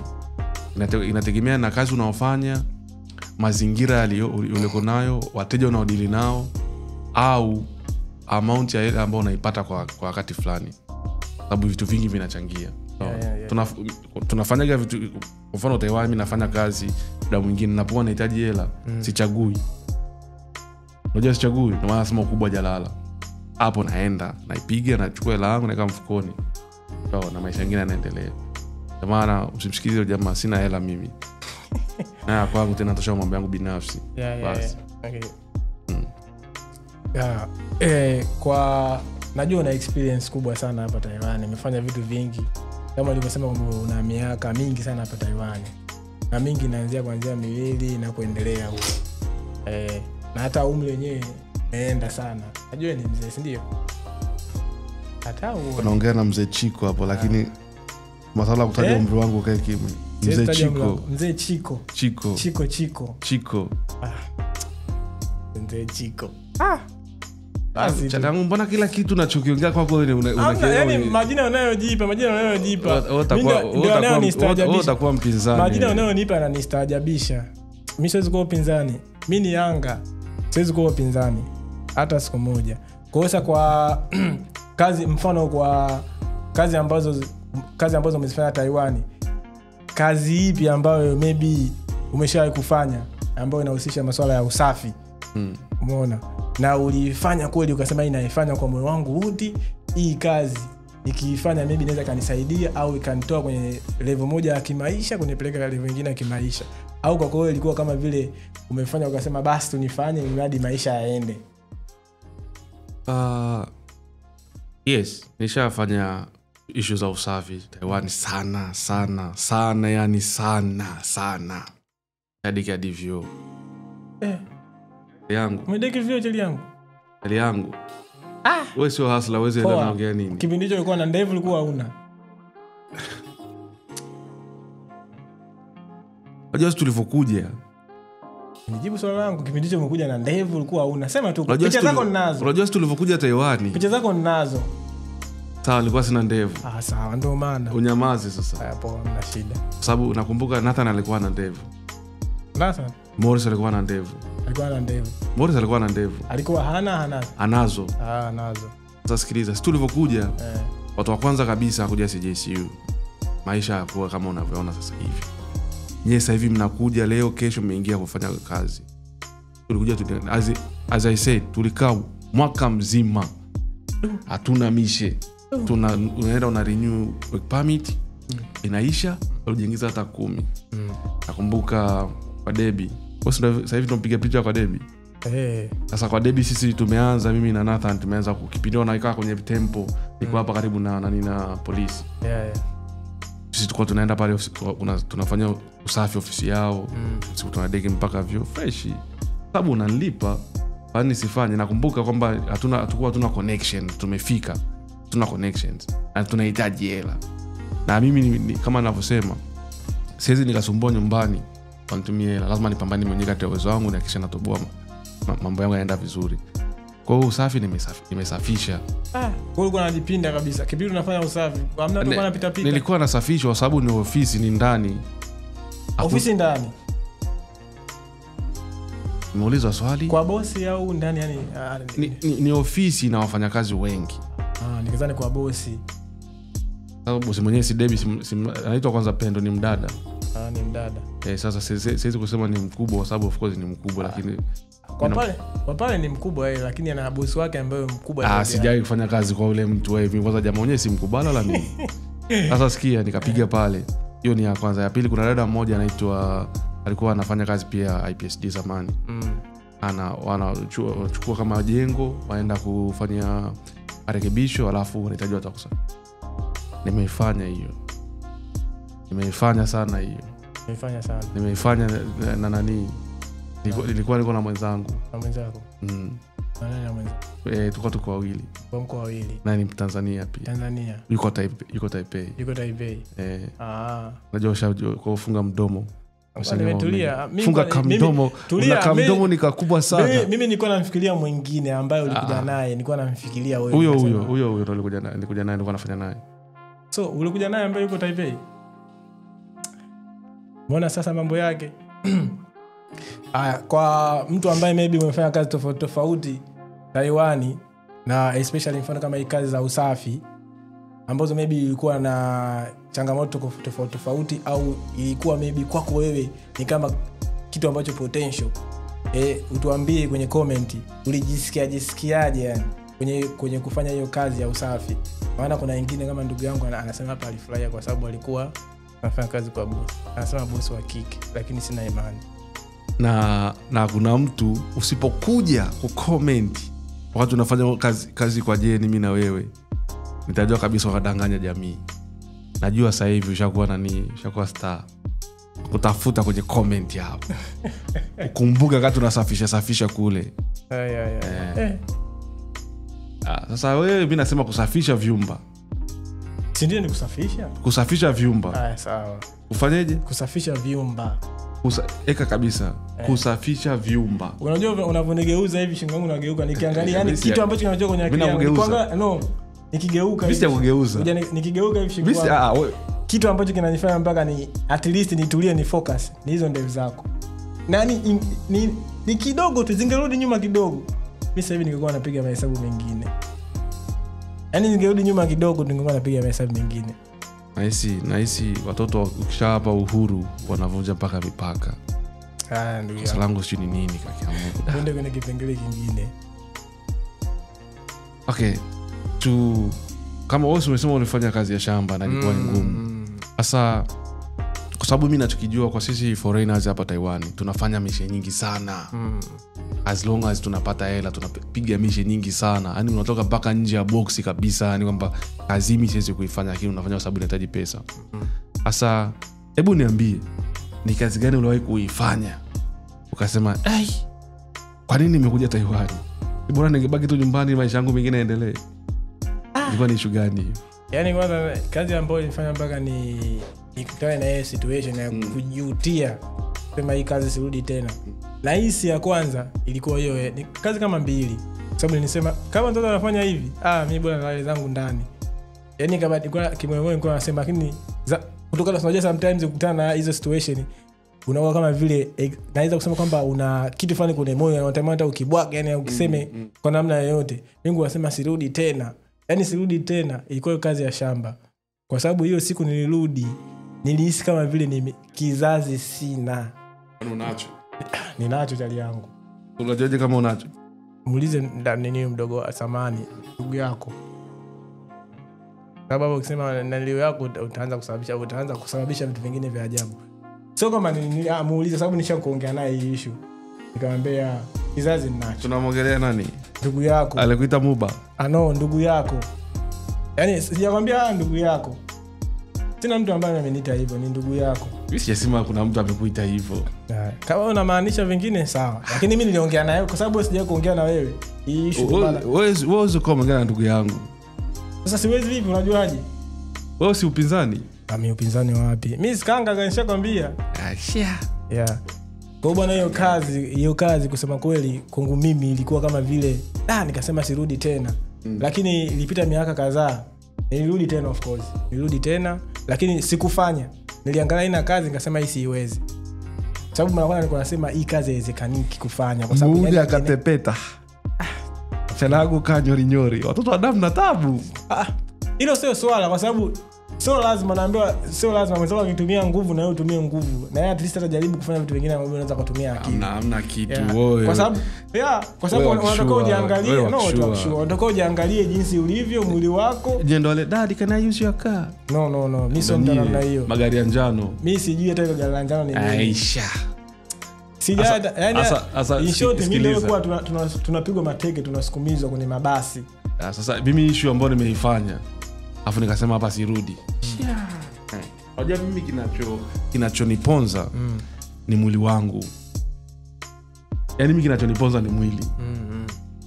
Inategemea na kazi unaofanya, mazingira uliko nayo, wateja unaodili nao au amount ya hela ambayo unaipata kwa wakati fulani. Sababu vitu vingi vinachangia. Tunafanyaga vitu kwa mfano Taiwan mimi nafanya kazi muda mwingine napokuwa nahitaji hela sichagui. Unajua sichagui, ndio maana nasema ukubwa jalala. Hapo naenda, naipiga na nachukua hela yangu naeka mfukoni. Na maisha mengine yanaendelea. Kwa maana usimsikilize jamaa sina hela mimi. Na kwangu tena natosha mambo yangu binafsi. Basi. Okay. Kwa najua na experience kubwa sana hapa Taiwan. Nimefanya vitu vingi. Kama nilivyosema kwamba una miaka mingi sana hapa Taiwan. Na mingi inaanzia kuanzia 2 na kuendelea huko. Na hata umri wenyewe umeenda sana. Najua ni mzee, si ndio? Hata unaongea na mzee Chiko hapo lakini masala kutaja umri wangu kae kimwi. Mzee Chiko. Mzee Chiko. Chiko. Mzee Chiko. Chatangu mbona kila kitu unachokiongea kwako yani majina unayojipa utakuwa mpinzani. Majina unayonipa yananistaajabisha. Mimi siwezi kuwa upinzani. Mimi ni Yanga. Siwezi kuwa upinzani hata siku moja. Kwa hiyo kwa kazi, mfano kwa kazi ambazo umezifanya Taiwan, kazi ipi ambayo maybe umeshawahi kufanya ambayo inahusisha masuala ya usafi? Umeona? Na ulifanya kweli ukasema inaifanya kwa moyo wangu wote, hii kazi nikiifanya maybe inaweza kanisaidia au ikanitoa kwenye level moja ya kimaisha kunipeleka level nyingine ya kimaisha, au kwa kweli ilikuwa kama vile umefanya ukasema basi tunifanye ili maisha yaende? Yes, nishafanya issue za usafi Taiwan sana, yani sana. Hadi divyo. Yangu. Umedeki vyo cheli yangu? Cheli yangu. Wewe sio hustler, wewe enda naongea nini? Kipindi hicho ulikuwa na ndevu ulikuwa huna. Unajua tulivyokuja. Nijibu swali langu, kipindi hicho umekuja na ndevu ulikuwa huna. Sema tu picha zako ninazo. Unajua tulivyokuja Taiwan. Picha zako ninazo. Sawa, nilikuwa sina ndevu. Sawa, ndio maana. Unyamaze sasa. Hapo mna shida. Kwa sababu nakumbuka Nathan alikuwa na ndevu. Nathan? Morris alikuwa na ndevu. Morris alikuwa na ndevu. Alikuwa hana? Anazo. Anazo. Sasa sikiliza, sisi tulivyokuja, watu wa kwanza kabisa kuja CJCU. Maisha yakuwa kama unavyoona sasa hivi. Nyie sasa hivi mnakuja leo, kesho mmeingia kufanya kazi. Tulikuja as I said, tulikaa mwaka mzima. Hatuna mishe. Unaenda una renew work permit, inaisha, unajiingiza hata 10. Nakumbuka kwa Debbie. Sasa hivi tunapiga picha kwa Debbie. Sasa kwa Debbie sisi tumeanza, mimi na Nathan tumeanza kukipindia na ikaa kwenye tempo. Niko hapa karibu na polisi. Sisi tulikuwa tunaenda pale tunafanya usafi ofisi yao. Sisi tunadeki mpaka vyo fresh. Sababu unanilipa, bali sifanye. Nakumbuka kwamba hatuna connection, tumefika. Tuna connections na tunahitaji hela. Na mimi kama ninavyosema, siwezi nikasumbua nyumbani wanitumie hela. Lazima nipambane mwenyewe kati ya uwezo wangu na kisha natoboa mambo yangu yaenda vizuri. Kwa hiyo usafi nimesafisha. Wewe ulikuwa unajipinda kabisa. Kipindi unafanya usafi, hamna tu bana pita. Nilikuwa nasafisha kwa sababu ni ofisi, ni ndani. Ofisi ndani. Nimeulizwa swali. Kwa bosi au ndani yani? Ni ofisi na wafanyakazi wengi. Nikizani kwa bosi. Sababu bosi mwenyewe si Debbie, anaitwa kwanza Pendo, ni mdada. Ni mdada. Sasa siwezi kusema ni mkubwa kwa sababu of course ni mkubwa, lakini kwa pale ni mkubwa yeye, lakini ana bosi wake ambaye mkubwa. Sijai kufanya kazi kwa ule mtu wewe. Kwanza jamaa mwenyewe si mkubwa wala nini. Sasa sikia, nikapiga pale. Hiyo ni ya kwanza. Ya pili, kuna dada mmoja anaitwa, alikuwa anafanya kazi pia IPSD zamani. Wanachukua kama jengo, waenda kufanya marekebisho, alafu wanahitaji watu kusafi. Nimeifanya hiyo. Nimeifanya sana hiyo. Nimeifanya na nani? Nilikuwa niko na mwenzangu. Na mwenzako? Nani na mwenzako? Tuko wawili. Mko wawili. Na ni Tanzania pia. Tanzania. Yuko Taipei. Unajua ushaje kufunga mdomo. Nimetulia. Funga kamdomo. Una kamdomo ni kakubwa sana. Mimi nilikuwa namfikiria mwingine ambaye ulikuja naye. Nilikuwa namfikiria wewe. Huyo ndo nilikuja naye, nilikuwa nafanya naye. So ulikuja naye ambaye yuko Taipei. Mbona sasa mambo yake? Kwa mtu ambaye maybe umefanya kazi tofauti Taiwan, na especially mfano kama hii kazi za usafi ambazo maybe ilikuwa na changamoto tofauti au ilikuwa maybe kwako wewe ni kama kitu ambacho potential, utuambie kwenye comment ulijisikiaje yani kwenye kufanya hiyo kazi ya usafi. Maana kuna wengine kama ndugu yangu anasema hapa alifurahia kwa sababu alikuwa anafanya kazi kwa boss. Anasema boss wa kike, lakini sina imani. Na kuna mtu usipokuja kucomment wakati unafanya kazi kwa Jeni mimi na wewe, nitajua kabisa wakadanganya jamii. Najua sasa hivi ushakuwa star. Kutafuta kwenye comment hapo. Ukumbuka wakati unasafisha kule. Sasa wewe mimi nasema kusafisha vyumba. Si ndio ni kusafisha? Kusafisha vyumba. Sawa. Ufanyeje? Kusafisha vyumba. Eka kabisa. Kusafisha vyumba. Unajua unavonigeuza hivi shingo yangu nageuka nikiangalia yani kitu ambacho kinatoka kwenye akili yangu. Nikigeuka hivi. Mimi kugeuza. Nikigeuka hivi shingo yangu. Kitu ambacho kinanifanya mpaka ni at least nitulie ni focus. Ni hizo ndevu zako. Nani ni kidogo tu zingerudi nyuma kidogo. Mimi sasa hivi ningekuwa napiga mahesabu mengine. yani ningerudi nyuma kidogo ningekuwa napiga mahesabu mengine. Nahisi watoto ukishawapa uhuru wanavunja mpaka mipaka. Ndio. Salangu sio nini kaka yangu. Twende kwenye kipengele kingine. Okay. Kama wewe umesema unafanya kazi ya shamba na ilikuwa ni ngumu. Sasa kwa sababu mimi nachokijua kwa sisi foreigners hapa Taiwan tunafanya mishe nyingi sana. As long as tunapata hela tunapiga mishe nyingi sana. Yaani unatoka mpaka nje ya box kabisa, yani kwamba kazi mimi siwezi kuifanya lakini unafanya kwa sababu inahitaji pesa. Sasa hebu niambie ni kazi gani uliwahi kuifanya ukasema kwa nini nimekuja Taiwan? Bora ningebaki tu nyumbani maisha yangu mengine yaendelee. Ilikuwa ni issue gani hiyo? Yaani kwanza kazi ambayo nilifanya mpaka nikutane na hiyo situation ya kujutia sema hii kazi sirudi tena. Na hisi ya kwanza ilikuwa hiyo ni kazi kama 2. Sababu nilisema kama mtoto anafanya hivi, mimi bora nalale zangu ndani. Yaani kama nilikuwa kimoyo nilikuwa nasema lakini kutokana na unajua sometimes ukutana na hizo situation unakuwa kama vile naweza kusema kwamba una kitu fulani kwenye moyo unatamani hata ukibwaga yani ukiseme kwa namna yoyote. Mungu anasema sirudi tena. Yaani sirudi tena ilikuwa kazi ya shamba. Kwa sababu hiyo siku nilirudi nilihisi kama vile ni kizazi sina. Unacho? Ninacho tali yangu. Unajuaje kama unacho? Muulize nini mdogo wa samani ndugu yako. Sababu ukisema nalio yako utaanza kusababisha vitu vingine vya ajabu. Sio kama muulize sababu nishakuongea naye hii issue. Nikamwambia kizazi ninacho. Tunamwongelea nani? Ndugu yako. Alikuita Muba? No, ndugu yako. Yaani sijakwambia ndugu yako. Sina mtu ambaye ameniita hivyo, ni ndugu yako. Mimi sijasema kuna mtu amekuita hivyo. Kama unamaanisha vingine sawa. Lakini mimi niliongea naye kwa sababu sijaje kuongea na wewe. Hii issue bana. Wewe usikomongea na ndugu yangu. Sasa siwezi vipi unajuaje? Wewe si upinzani? Mimi upinzani wapi? Mimi sikanga kanishakwambia. Yeah. Kwa bwana hiyo kazi kusema kweli kwangu mimi ilikuwa kama vile nikasema sirudi tena. Lakini ilipita miaka kadhaa. Nilirudi tena of course. Nilirudi tena lakini sikufanya. Niliangalia ina kazi nikasema hii siwezi. Sababu mara kwanza nilikuwa nasema hii kazi haiwezekaniki kufanya kwa sababu Mungu akatepeta. Chalagu kanyori. Watoto wa damu na tabu. Hilo sio swala kwa sababu sio lazima naambiwa sio lazima mwanzo ukitumia nguvu na wewe utumie nguvu. Na yeye at least atajaribu kufanya vitu vingine ambavyo unaweza kutumia akili. Hamna kitu wewe. Kwa sababu unataka ujiangalie unataka ujiangalie jinsi ulivyo mwili wako. Jendo ile dad can I use your car? No. Mimi sio mtu namna hiyo. Magari ya njano. Mimi sijui hata ile gari la njano ni nini. Aisha. Sijada yani in short mimi leo kwa tunapigwa mateke tunasukumizwa kwenye mabasi. Sasa mimi issue ambayo nimeifanya afu nikasema hapa sirudi. Unajua mimi kinachoniponza ni mwili wangu. Yaani mimi kinachoniponza ni mwili.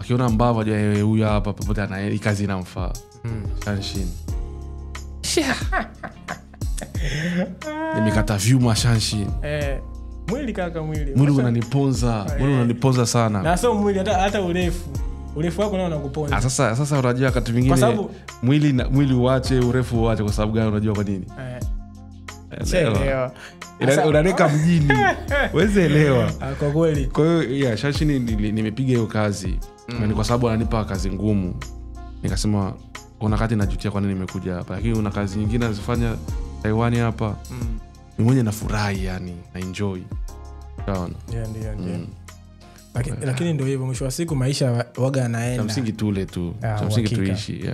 Akiona mbava aje huyu hapa popote ana kazi inamfaa. Shanshin. Nimekata vyuma Shanshin. Mwili kaka mwili unaniponza sana. Na sio mwili hata urefu wako nao unakuponza. Sasa unajua wakati mwingine sababu mwili uache urefu uache kwa sababu gani unajua kwa nini? Elewa. Unareka mjini. Wewe elewa. Kwa kweli. Kwa hiyo Shashi nimepiga hiyo kazi. Na ni kwa sababu ananipa kazi ngumu. Nikasema kuna wakati najutia kwa nini nimekuja hapa. Lakini una kazi nyingine nazifanya Taiwan hapa. Mimi mwenyewe nafurahi yani, na enjoy. Sawa. Ndio. Lakini ndio hivyo mwisho wa siku maisha waga yanaenda. Cha msingi tule tu. Cha msingi tuishi.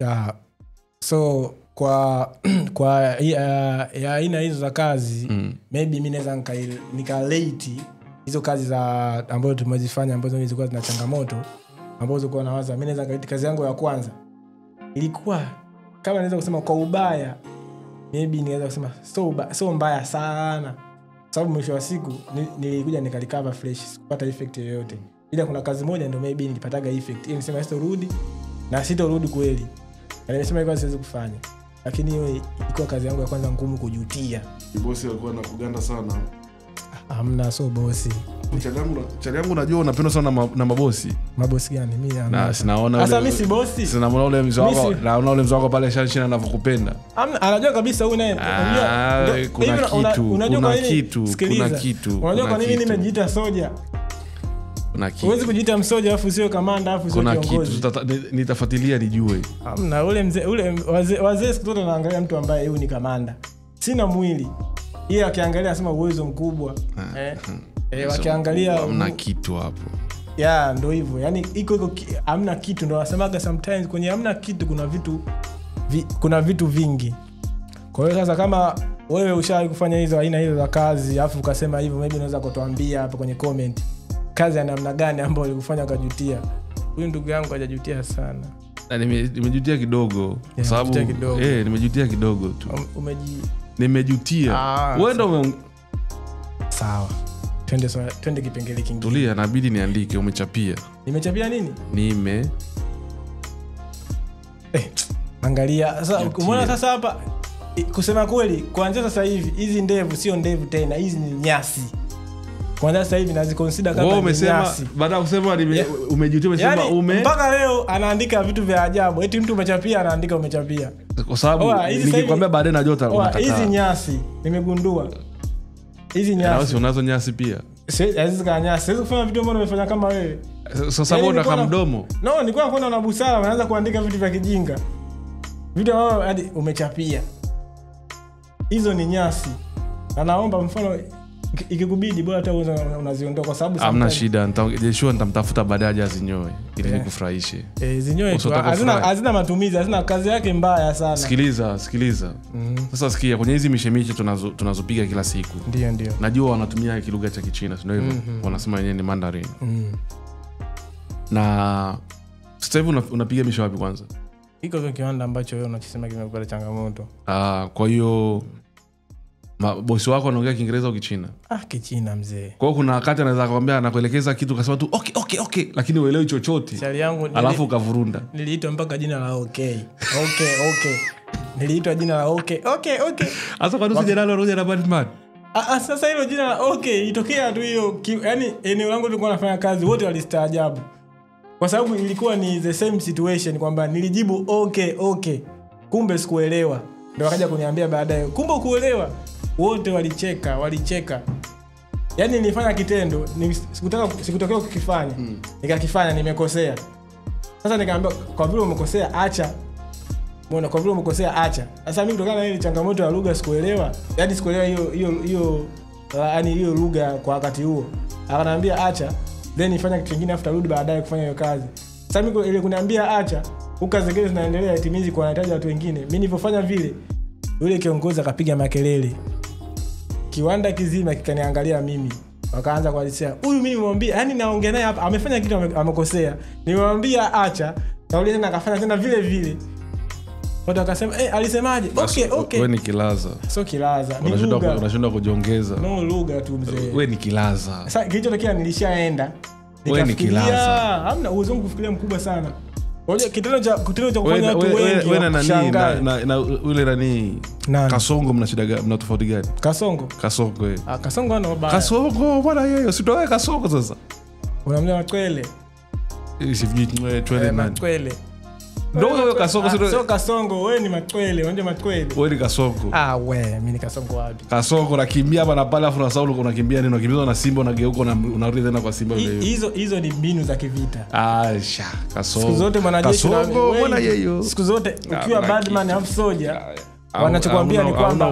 Yeah. So kwa aina hizo za kazi maybe mimi naweza nikalate hizo kazi za ambazo tumezifanya ambazo zilikuwa zina changamoto ambazo kwa nawaza mimi naweza nikalate kazi yangu ya kwanza ilikuwa kama naweza kusema kwa ubaya maybe naweza kusema so mbaya sana sababu mwisho wa siku nilikuja nikarecover fresh sikupata effect yoyote ila kuna kazi moja ndio maybe nilipataga effect hiyo nisema sitorudi na sitorudi kweli na nimesema hivyo siwezi kufanya lakini hiyo ilikuwa kazi yangu ya kwanza ngumu kujutia. Bosi alikuwa anakuganda sana. Hamna so bosi. Chali yangu unajua unapendwa sana na mabosi. Mabosi gani? Mimi na sinaona sasa mimi si bosi. Sinaona ule mzee wako, naona ule mzee wako pale Shanshin anavyokupenda. Anajua kabisa huyu naye unajua kuna kitu. Unajua kwa nini nimejiita soja? Huwezi kujiita msoja afu sio kamanda afu sio kiongozi. Kuna kitu nitafuatilia nijue. Hamna, ule wazee siku zote wanaangalia mtu ambaye huyu ni kamanda. Sina mwili. Yeye akiangalia anasema uwezo mkubwa. Wakiangalia hamna kitu hapo. Ndio hivyo. Yaani iko hamna kitu, ndio wasemaga sometimes kwenye hamna kitu kuna vitu vingi. Kwa hiyo sasa kama wewe ushawahi kufanya hizo aina hizo za kazi afu ukasema hivyo, maybe unaweza kutuambia hapo kwenye comment kazi ya namna gani ambayo ulikufanya ukajutia. Huyu ndugu yangu hajajutia sana. Na nimejutia kidogo kwa sababu nimejutia kidogo tu. Nimejutia. Wewe ndio sawa. Twende kipengele kingine. Tulia, inabidi niandike umechapia. Nimechapia nini? Angalia. Sasa umeona sasa hapa kusema kweli kuanzia sasa hivi hizi ndevu sio ndevu tena, hizi ni nyasi. Kwanza sasa hivi naziconsider kama nyasi. Umesema baada ya kusema umejutia umesema yani, mpaka leo anaandika vitu vya ajabu. Eti mtu umechapia anaandika umechapia. Kwa sababu nikikwambia baadaye na jota unataka. Hizi nyasi nimegundua. Hizi nyasi. Na unazo nyasi pia. Hizi kama nyasi. Siwezi kufanya vitu ambavyo umefanya kama wewe. Sasa bora kama mdomo. No, nilikuwa naona una busara, unaanza kuandika vitu vya kijinga. Vitu ambavyo hadi umechapia. Hizo ni nyasi. Na naomba mfano ikikubidi bora hata unaziondoa kwa sababu hamna shida. Nitamtafuta baadaye azinyoe ili nikufurahishe. Zinyoe tu. Hazina matumizi, hazina kazi yake mbaya sana. Sikiliza. Sasa sikia, kwenye hizi mishemishe tunazopiga kila siku. Ndio. Najua wanatumia kilugha cha Kichina, ndio hivyo. Wanasema yenyewe ni Mandarin. Na sasa hivi unapiga misho wapi kwanza? Iko kwa kiwanda ambacho wewe unachisema kimekupa changamoto. Kwa hiyo bosi wako anaongea Kiingereza au Kichina? Kichina mzee. Kwa hiyo kuna wakati anaweza kukwambia anakuelekeza kitu ukasema tu okay lakini uelewi chochote. Alafu ukavurunda. Niliitwa mpaka jina la okay. Niliitwa jina la okay. Sasa kwa nini jenerali Roger na Batman? Sasa hilo jina la okay itokea tu hiyo, yani eneo langu tulikuwa nafanya kazi wote walistaajabu. Kwa sababu ilikuwa ni the same situation kwamba nilijibu okay. Kumbe sikuelewa. Ndio wakaja kuniambia baadaye, kumbe kuelewa. Wote walicheka. Yaani nilifanya kitendo, sikutokea kukifanya. Nikakifanya nimekosea. Sasa nikaambia kwa vile umekosea acha. Mbona kwa vile umekosea acha. Sasa mimi kutokana na ile changamoto ya lugha sikuelewa. Yaani sikuelewa hiyo lugha kwa wakati huo. Akaniambia acha, then nifanya kitu kingine after rudi baadaye kufanya hiyo kazi. Sasa mimi ile kuniambia acha, ukazengele zinaendelea itimizi kwa anahitaji watu wengine. Mimi nilipofanya vile, yule kiongozi akapiga makelele. Kiwanda kizima kikaniangalia mimi. Wakaanza kualisha, huyu mimi nimwambia, yani naongea naye hapa amefanya kitu amekosea. Nimwambia acha, kauli tena akafanya tena vile. Watu wakasema alisemaje? Okay. Wewe ni kilaza. Sio kilaza. Unashindwa kujiongeza. No lugha tu mzee. Wewe ni kilaza. Sasa kilichotokea nilishaenda. Wewe ni kilaza. Hamna uwezo wangu kufikiria mkubwa sana. Unajua kitendo cha kufanya watu wengi. Wewe na ule nani? Kasongo mna shida gani? Mna tofauti gani? Kasongo. Kasongo ana baba. Kasongo bwana yeye, usitoe Kasongo sasa. Unamjua Matwele? Siviji Twele nani? Matwele. Ndio wewe Kasongo sio Kasongo, wewe ni Matwele, unajua Matwele. Wewe ni Kasongo. Mimi ni Kasongo wapi? Kasongo unakimbia hapa na pale afu na Saulo unakimbia nini? Unakimbia na Simba unageuka na unarudi tena kwa Simba ile. Hizo ni mbinu za kivita. Kasongo. Siku zote mwanajeshi bwana yeye. Siku zote ukiwa badman au soldier wanachokwambia ni kwamba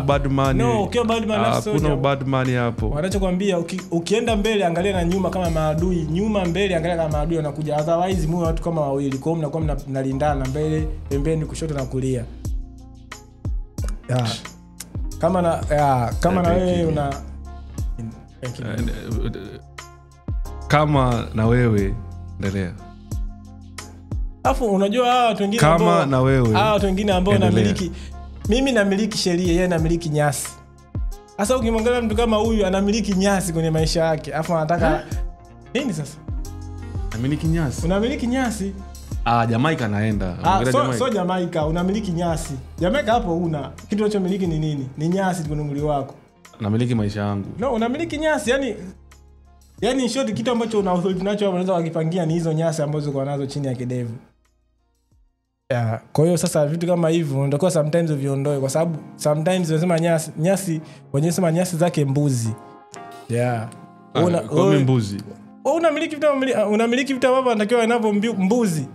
ukiwa badman au soldier kuna badman hapo. Wanachokwambia ukienda mbele angalia na nyuma kama maadui, nyuma mbele angalia kama maadui wanakuja. Otherwise mwe watu kama wawili. Kwa hiyo mnakuwa mnalindana mbele, pembeni, kushoto na kulia. Kama na wewe una kama na wewe endelea. Alafu unajua hawa watu wengine kama na wewe hawa watu wengine ambao namiliki, mimi namiliki sheria, yeye anamiliki nyasi. Sasa ukimwangalia mtu kama huyu anamiliki nyasi kwenye maisha yake, alafu anataka nini sasa? Anamiliki nyasi. Unamiliki nyasi? Jamaica naenda. So Jamaica unamiliki nyasi. Jamaica hapo una kitu unachomiliki ni nini? Ni nyasi kwenye mwili wako. Namiliki maisha yangu. No, unamiliki nyasi, yani short kitu ambacho una authority nacho unaweza kukipangia ni hizo nyasi ambazo uko nazo chini ya kidevu. Kwa hiyo sasa vitu kama hivyo unatakiwa sometimes viondoe, kwa sababu sometimes unasema nyasi wenyewe sema nyasi zake mbuzi. Kwa mbuzi. unamiliki vitu ambavyo anatakiwa anavyo mbuzi.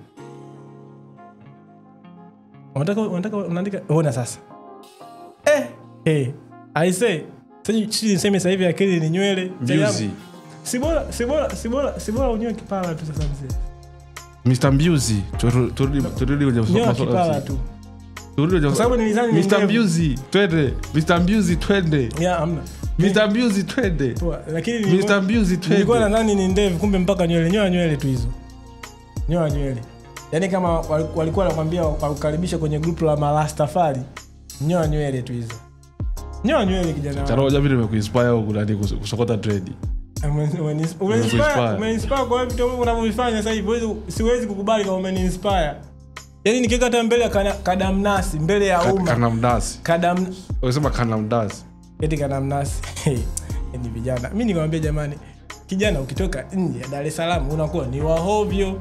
Unataka unaandika ona sasa. I say niseme sasa hivi akili ni nywele. Mbuzi. Si bora unyoe kipara tu sasa mzee. Mr. Mbuzi, turudi kwenye kipara tu. Kwa sababu nilizani Mr. Mbuzi, twende. Mr. Mbuzi twende. Yeah, amna. Mr. Mbuzi twende. Lakini Mr. Mbuzi twende. Nilikuwa nadhani ni ndevu, kumbe mpaka nywele. Nyoa nywele tu hizo. Nyoa nywele. Yaani kama walikuwa wanakuambia wakukaribisha kwenye group la Marastafari, nyoa nywele tu hizo. Nyoa nywele kijana. Taroja vile nimekuinspire huko ndani kusokota trend. Umeinspire kwa vitu unavyofanya sasa hivi. Siwezi kukubali kama umeniinspire. Yaani nikiweka hata mbele ya kadamnasi mbele ya umma. Kadamnasi. Unasema kadamnasi. Eti kadamnasi. Ni vijana. Mimi nikamwambia jamani, kijana ukitoka nje ya Dar es Salaam unakuwa ni wahovyo.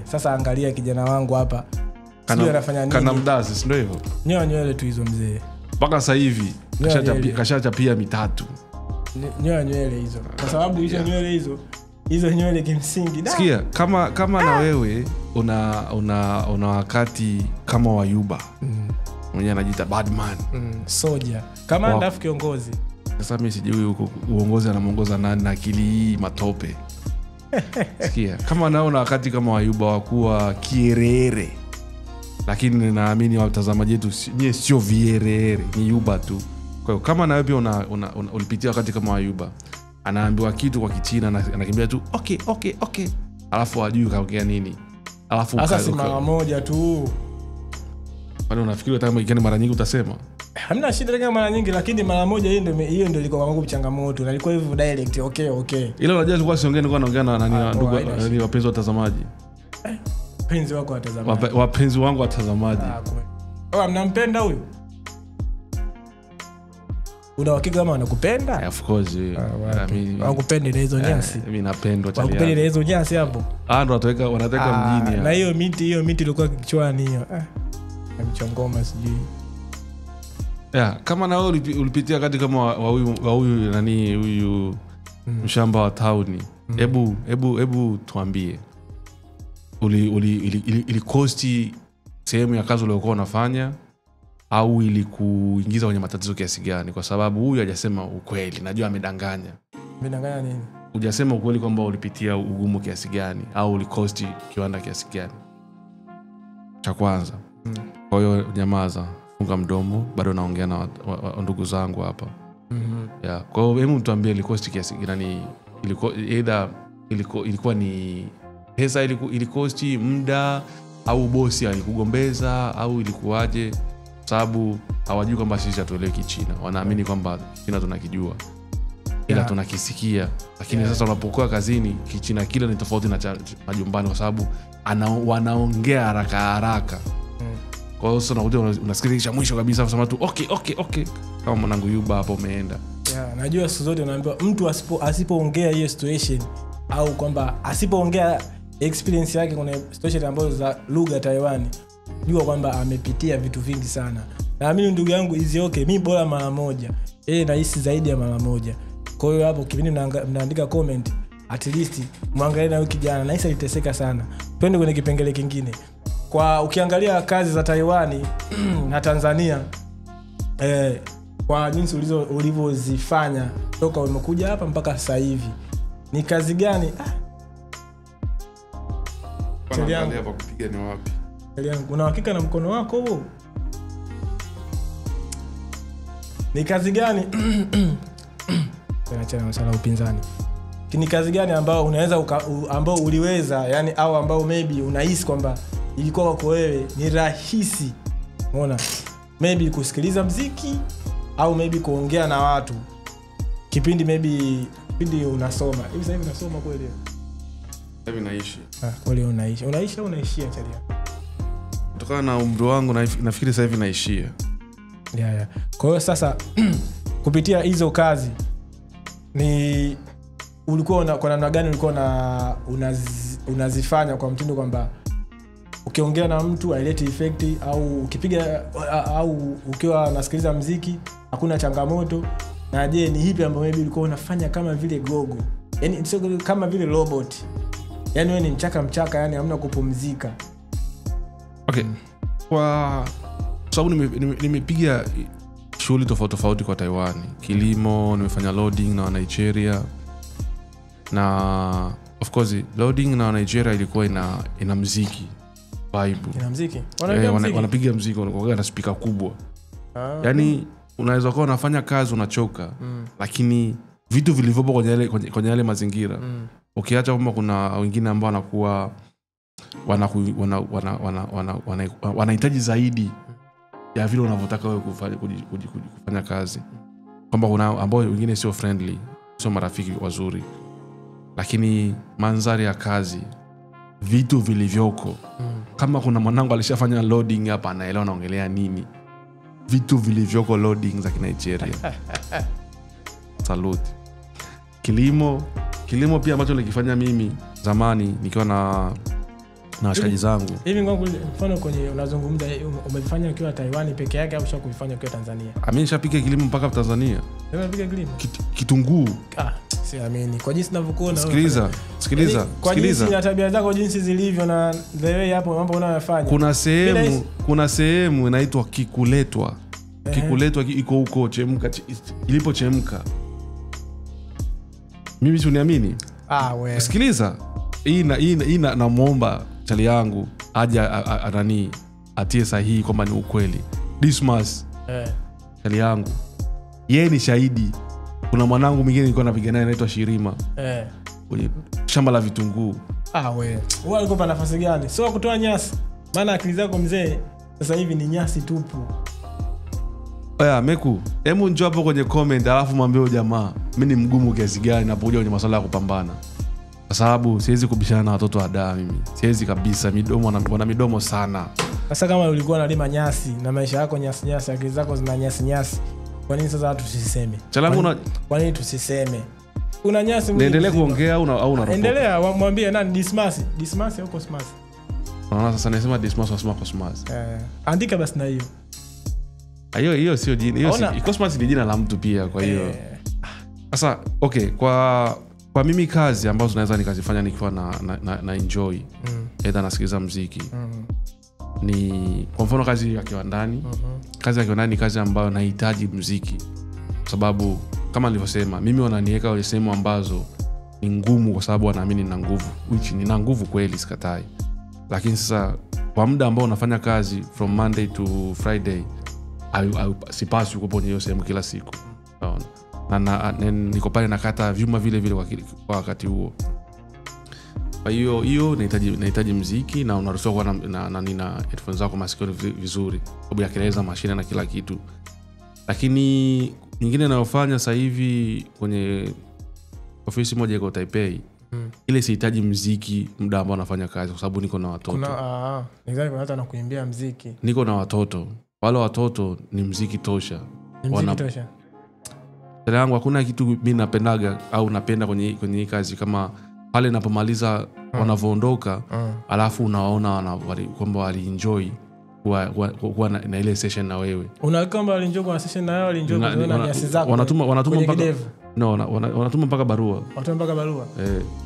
Sasa angalia kijana wangu hapa. Sio anafanya nini? Kadamnasi ndio hivyo. Nyoa nywele tu hizo mzee. Mpaka sasa hivi kashachapia 3. Nyoa nywele hizo. Kwa sababu hizo nywele kimsingi. Sikia, kama na wewe una wakati kama Wayuba. Mwenye anajiita Badman. Soja. Kama ndafu kiongozi. Sasa mimi sijui huko uongozi anamuongoza nani na akili hii matope. Sikia, kama naona wakati kama Wayuba wakuwa kierere. Lakini naamini watazamaji wetu sio vierere, ni Yuba tu. Kwa hiyo kama na wewe pia ulipitia wakati kama Wayuba, anaambiwa kitu kwa Kichina anakimbia tu okay. Alafu hajui kaongea nini. Alafu sasa mara moja tu. Kwani unafikiri hata kama ikeni mara nyingi utasema? Hamna shida kama mara nyingi, lakini mara moja hiyo ndio ilikuwa kwangu changamoto. Na ilikuwa hivyo direct okay. Ile unajua tulikuwa nilikuwa naongea na nani ndugu nani wapenzi watazamaji. Wapenzi wako watazamaji. Wapenzi wangu watazamaji. Mnampenda huyu? Una hakika kama anakupenda? Of course. Wanakupenda ile hizo nyasi. Mimi napendwa chali. Wanakupenda ile hizo nyasi hapo. Ndo wanataka mjini. Na hiyo miti ilikuwa kichwani hiyo. Amechongoma sijui. Kama na wewe ulipitia kati kama huyu nani huyu mshamba wa tauni. Hebu tuambie. Ili kosti sehemu ya kazi uliyokuwa unafanya au ili kuingiza kwenye matatizo kiasi gani? Kwa sababu huyu hajasema ukweli. Najua amedanganya. Amedanganya nini? Hujasema ukweli kwamba ulipitia ugumu kiasi gani au ulikosti kiwanda kiasi gani. Cha kwanza. Kwa hiyo nyamaza, funga mdomo, bado naongea na ndugu zangu hapa. Kwa hiyo hebu tuambie ilikosti kiasi gani? Ilikuwa ni pesa ilikosti, muda au bosi alikugombeza au ilikuwaje? Sababu hawajui kwamba sisi hatueleki China. Wanaamini kwamba China tunakijua. Ila tunakisikia. Lakini sasa unapokuwa kazini, Kichina kile ni tofauti na majumbani kwa sababu wanaongea haraka. Kwa hiyo sasa unakuja unasikiliza mwisho kabisa unasema tu okay. Kama mwanangu Yuba hapo umeenda. Najua siku zote unaambiwa mtu asipoongea hiyo situation au kwamba asipoongea experience yake kwenye situation ambazo za lugha Taiwan, jua kwamba amepitia vitu vingi sana. Naamini ndugu yangu mimi bora mara moja. Nahisi zaidi ya mara moja. Kwa hiyo hapo kipindi mnaandika comment, at least muangalie na wiki jana nahisi aliteseka sana. Twende kwenye kipengele kingine. Kwa ukiangalia kazi za Taiwan na Tanzania, kwa jinsi ulivyozifanya toka umekuja hapa mpaka sasa hivi, ni kazi gani? Angalia hapa kupiga ni wapi? Una hakika na mkono wako huo? Ni kazi gani? Tunachana masuala ya upinzani. Ni kazi gani ambao unaweza ambao uliweza, yani au ambao maybe unahisi kwamba ilikuwa kwako wewe ni rahisi? Unaona? Maybe kusikiliza muziki au maybe kuongea na watu. Kipindi unasoma. Hivi sasa hivi unasoma kweli? Hivi naishi. Kweli unaishi. Unaishi au unaishia chalia? Kutokana na umri wangu nafikiri sasa hivi naishia. Kwa hiyo sasa kupitia hizo kazi ni ulikuwa kwa namna gani ulikuwa unazifanya kwa mtindo kwamba ukiongea na mtu ailete effect au ukipiga au ukiwa unasikiliza muziki hakuna changamoto? Na je, ni hipi ambayo maybe ulikuwa unafanya kama vile gogo yani sio kama vile robot, yani wewe ni mchaka yani hamna kupumzika. Okay. Kwa sababu nimepiga shughuli tofauti kwa Taiwan, kilimo, nimefanya loading na Nigeria, na of course loading na Nigeria ilikuwa ina muziki vibe. Ina muziki? Wanapiga muziki na speaker kubwa. Yani unaweza kuwa unafanya kazi unachoka, lakini vitu vilivyopo kwenye yale mazingira, ukiacha kwamba kuna wengine ambao wanakuwa wanahitaji zaidi ya vile unavyotaka wewe kufanya kazi, kwamba kuna ambao wengine sio friendly, sio marafiki wazuri, lakini mandhari ya kazi, vitu vilivyoko, kama kuna mwanangu alishafanya loading hapa anaelewa naongelea nini, vitu vilivyoko loading za Nigeria. Salute. Kilimo pia ambacho nilikifanya mimi zamani nikiwa na washikaji zangu. Hivi ngoja mfano kwenye unazungumza umefanya ukiwa Taiwan peke yake au ushakufanya ukiwa Tanzania? Ameshapiga kilimo mpaka Tanzania. Umepiga kilimo? Kitunguu. Siamini. Kwa jinsi ninavyokuona. Sikiliza. Kwa jinsi na tabia zako jinsi zilivyo na the way hapo mambo unayofanya. Kuna sehemu inaitwa Kikuletwa. Kikuletwa iko huko chemka, ilipochemka. Mimi uniamini? Wewe. Sikiliza. Hii namuomba chali yangu aje anani atie sahihi kwamba ni ukweli. Dismas. Chali yangu. Yeye ni shahidi. Kuna mwanangu mwingine nilikuwa napiga naye anaitwa Shirima. Kwenye shamba la vitunguu. Wewe. Wewe alikuwa nafasi gani? Sio kutoa nyasi. Maana akili zako mzee sasa hivi ni nyasi tupu. Meku, hebu njoo hapo kwenye comment alafu mwambie jamaa mimi ni mgumu kiasi gani napokuja kwenye masuala ya kupambana. Kwa sababu siwezi kubishana na watoto wa daa mimi. Siwezi kabisa, wana midomo sana. Sasa kama ulikuwa unalima nyasi na maisha yako nyasi, akili zako zina nyasi. Kwa nini sasa watu tusiseme? Kwa nini tusiseme? Una nyasi mwingi. Endelea kuongea au unaropoka? Endelea, mwambie nani Dismas au Cosmas? Unaona sasa nasema Dismas au Cosmas. Andika basi na hiyo. Hiyo sio jina. Hiyo si Cosmas ni jina la mtu pia, kwa hiyo. Sasa okay, kwa mimi kazi ambazo naweza nikazifanya nikiwa na enjoy, aidha nasikiliza muziki. Ni kwa mfano kazi ya kiwandani. Kazi ya kiwandani ni kazi ambayo nahitaji muziki. Kwa sababu kama nilivyosema, mimi wananiweka kwenye sehemu ambazo ni ngumu kwa sababu wanaamini nina nguvu. Which nina nguvu kweli, sikatai. Lakini sasa kwa muda ambao unafanya kazi from Monday to Friday, sipaswi kuwa kwenye hiyo sehemu kila siku. Na niko pale nakata vyuma vile kwa wakati huo. Kwa hiyo nahitaji muziki na unaruhusiwa kuwa na nina headphones zako masikioni vizuri sababu ya kelele za mashine na kila kitu. Lakini nyingine ninayofanya sasa hivi kwenye ofisi moja iko Taipei, ile sihitaji muziki muda ambao nafanya kazi kwa sababu niko na watoto. Nidhani hata nakuimbia muziki. Niko na watoto. Wale watoto ni muziki tosha. Tosha. Tena yangu hakuna kitu mimi napendaga au napenda kwenye hii kazi kama pale napomaliza wanavoondoka, alafu unaona kwamba walienjoy kuwa na ile session na wewe. Unaona kwamba walienjoy kwa session na wewe, walienjoy kuona nyasi zako. Wanatuma mpaka barua. Wanatuma mpaka barua.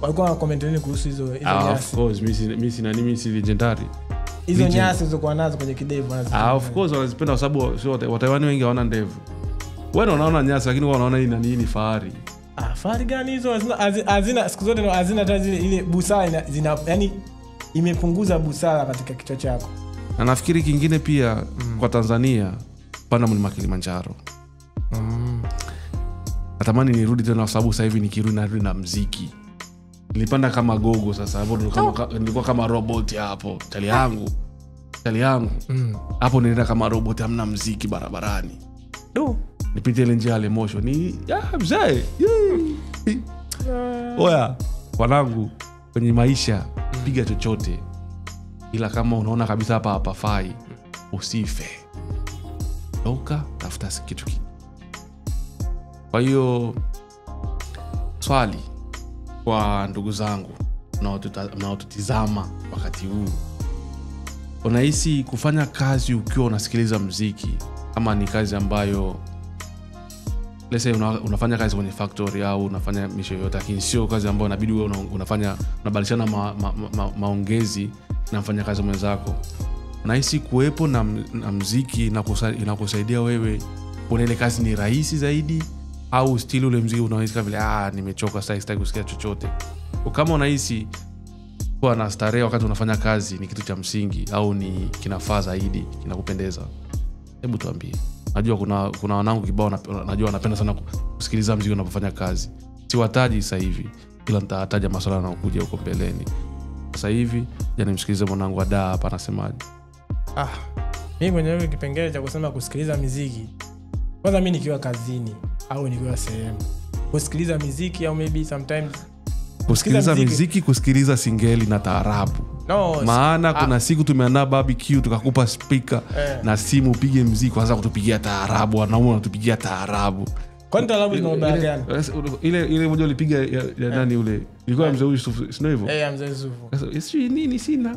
Walikuwa comment nini kuhusu hizo nyasi? Of course, mimi si legendary. Hizo nyasi zilizokuwa nazo kwenye kidevu wanazipenda. Of course wanazipenda kwa sababu sio Wataiwani wengi hawana ndevu. Wewe unaona nyasi lakini wao wanaona hii ni fahari. Fahari gani hizo? Hazina siku zote hazina hata ile busara yani imepunguza busara katika kichwa chako. Na nafikiri kingine pia kwa Tanzania panda mlima Kilimanjaro. Natamani nirudi tena kwa sababu sasa hivi nikirudi na muziki. Nilipanda kama gogo sasa hapo nilikuwa kama robot hapo. Chali yangu. Hapo nilienda kama robot hamna muziki barabarani. Nipite ile njia ile motion ni mzee. Oya, wanangu kwenye maisha piga chochote. Ila kama unaona kabisa hapa hapafai, usife. Toka tafuta kitu kingine. Kwa hiyo swali kwa ndugu zangu na watutizama wakati huu, unahisi kufanya kazi ukiwa unasikiliza muziki kama ni kazi ambayo let's say unafanya kazi kwenye factory au unafanya misho yote, lakini sio kazi ambayo inabidi wewe unabadilishana maongezi na mfanyakazi mwenzako. Nahisi kuwepo na muziki inakusaidia wewe kuona ile kazi ni rahisi zaidi, au still ule muziki unahisi kama nimechoka sitaki kusikia chochote. Kama unahisi kuwa na starehe wakati unafanya kazi ni kitu cha msingi au ni kinafaa zaidi, kinakupendeza, hebu tuambie. Najua kuna wanangu kibao najua wanapenda sana kusikiliza muziki unapofanya kazi. Siwataji sasa hivi, ila nitataja masuala yanayokuja huko mbeleni. Sasa hivi jana nimsikilize mwanangu Ada hapa anasemaje. Mimi mwenyewe kipengele cha kusema kusikiliza muziki, kwanza mimi nikiwa kazini au nikiwa sehemu kusikiliza muziki, au maybe sometimes kusikiliza muziki, kusikiliza singeli na taarabu. Maana kuna siku tumeandaa barbecue tukakupa speaker na simu upige muziki, kwanza kutupigia taarabu, wanaume wanatupigia taarabu. Kwani taarabu ina ubaya gani? Ile moja ulipiga ya nani ule? Ilikuwa mzee Yusuf, sio hivyo? Mzee Yusuf. Sasa nini sina?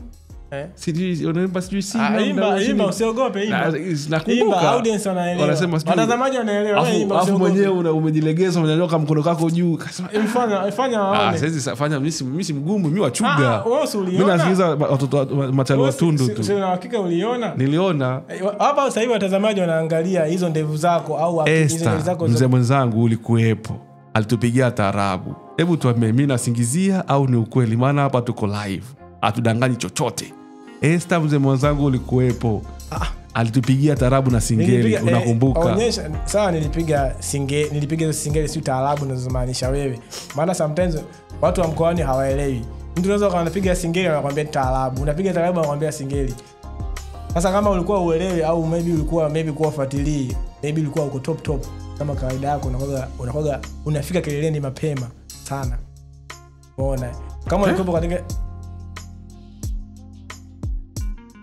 Sijui unaimba sijui sina. Imba usiogope imba. Nakumbuka audience wanaelewa. Watazamaji wanaelewa wewe imba usiogope. Afu mwenyewe umejilegeza umenyoka mkono wako juu. Fanya waone. Sasa fanya mimi si mgumu, mimi wachuga. Wewe uliona? Mimi nasikiliza watoto machalo watundu tu. Sio na hakika uliona? Niliona. Hapa sasa hivi watazamaji wanaangalia hizo ndevu zako au hizo ndevu zako. Mzee mwenzangu ulikuepo. Alitupigia taarabu. Hebu tuambie mimi nasingizia au ni ukweli? Maana hapa tuko live. Hatudanganyi chochote. Esther mzee mwenzangu ulikuepo. Alitupigia taarabu na singeli, unakumbuka? Onyesha. Sawa, nilipiga hizo singeli si taarabu unazomaanisha wewe. Maana sometimes watu wa mkoani hawaelewi. Mtu unaweza kanapiga singeli anakuambia taarabu. Unapiga taarabu anakuambia singeli. Sasa kama ulikuwa uelewe au maybe kuwa fuatilia, maybe ulikuwa uko top kama kawaida yako, unakoga unafika kileleni mapema sana. Unaona? Kama ulikuwa katika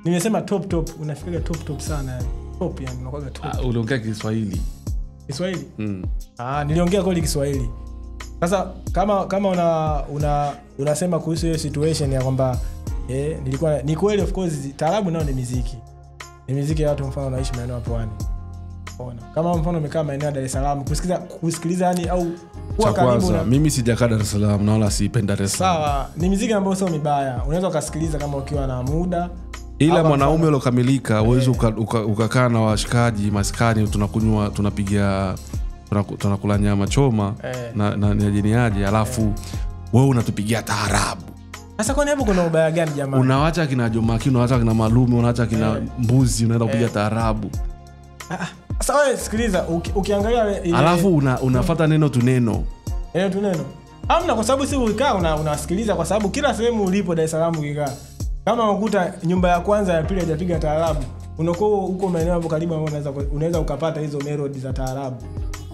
nimesema top unafika top sana yani. Top yani unakuwa top. Uliongea Kiswahili. Niliongea kweli Kiswahili. Sasa kama unasema kuhusu hiyo situation ya kwamba nilikuwa ni kweli, of course taarabu nao ni muziki. Ni muziki ya watu mfano wanaishi maeneo ya pwani. Unaona? Kama mfano umekaa maeneo ya Dar es Salaam kusikiliza yani au kwa karibu na mimi sijakaa Dar es Salaam na wala siipenda Dar es Salaam. Sawa, ni muziki ambao sio mibaya. Unaweza kusikiliza kama ukiwa na muda. Ila mwanaume ulokamilika uwezo ukakaa na washikaji maskani tunakula nyama choma na niaje alafu wewe unatupigia taarabu. Sasa kwani hapo kuna ubaya gani jamaa? Unaacha kina Jomaki, unaacha kina Malume, unaacha kina Mbuzi, unaenda kupiga taarabu. Sasa wewe sikiliza, ukiangalia ile alafu unafuata neno tu neno. Hamna, kwa sababu si ukikaa unasikiliza, kwa sababu kila sehemu ulipo Dar es Salaam ukikaa, kama ukuta nyumba ya kwanza ya pili hajapiga taarabu, unakuwa huko maeneo hapo karibu ambao unaweza ukapata hizo melody za taarabu.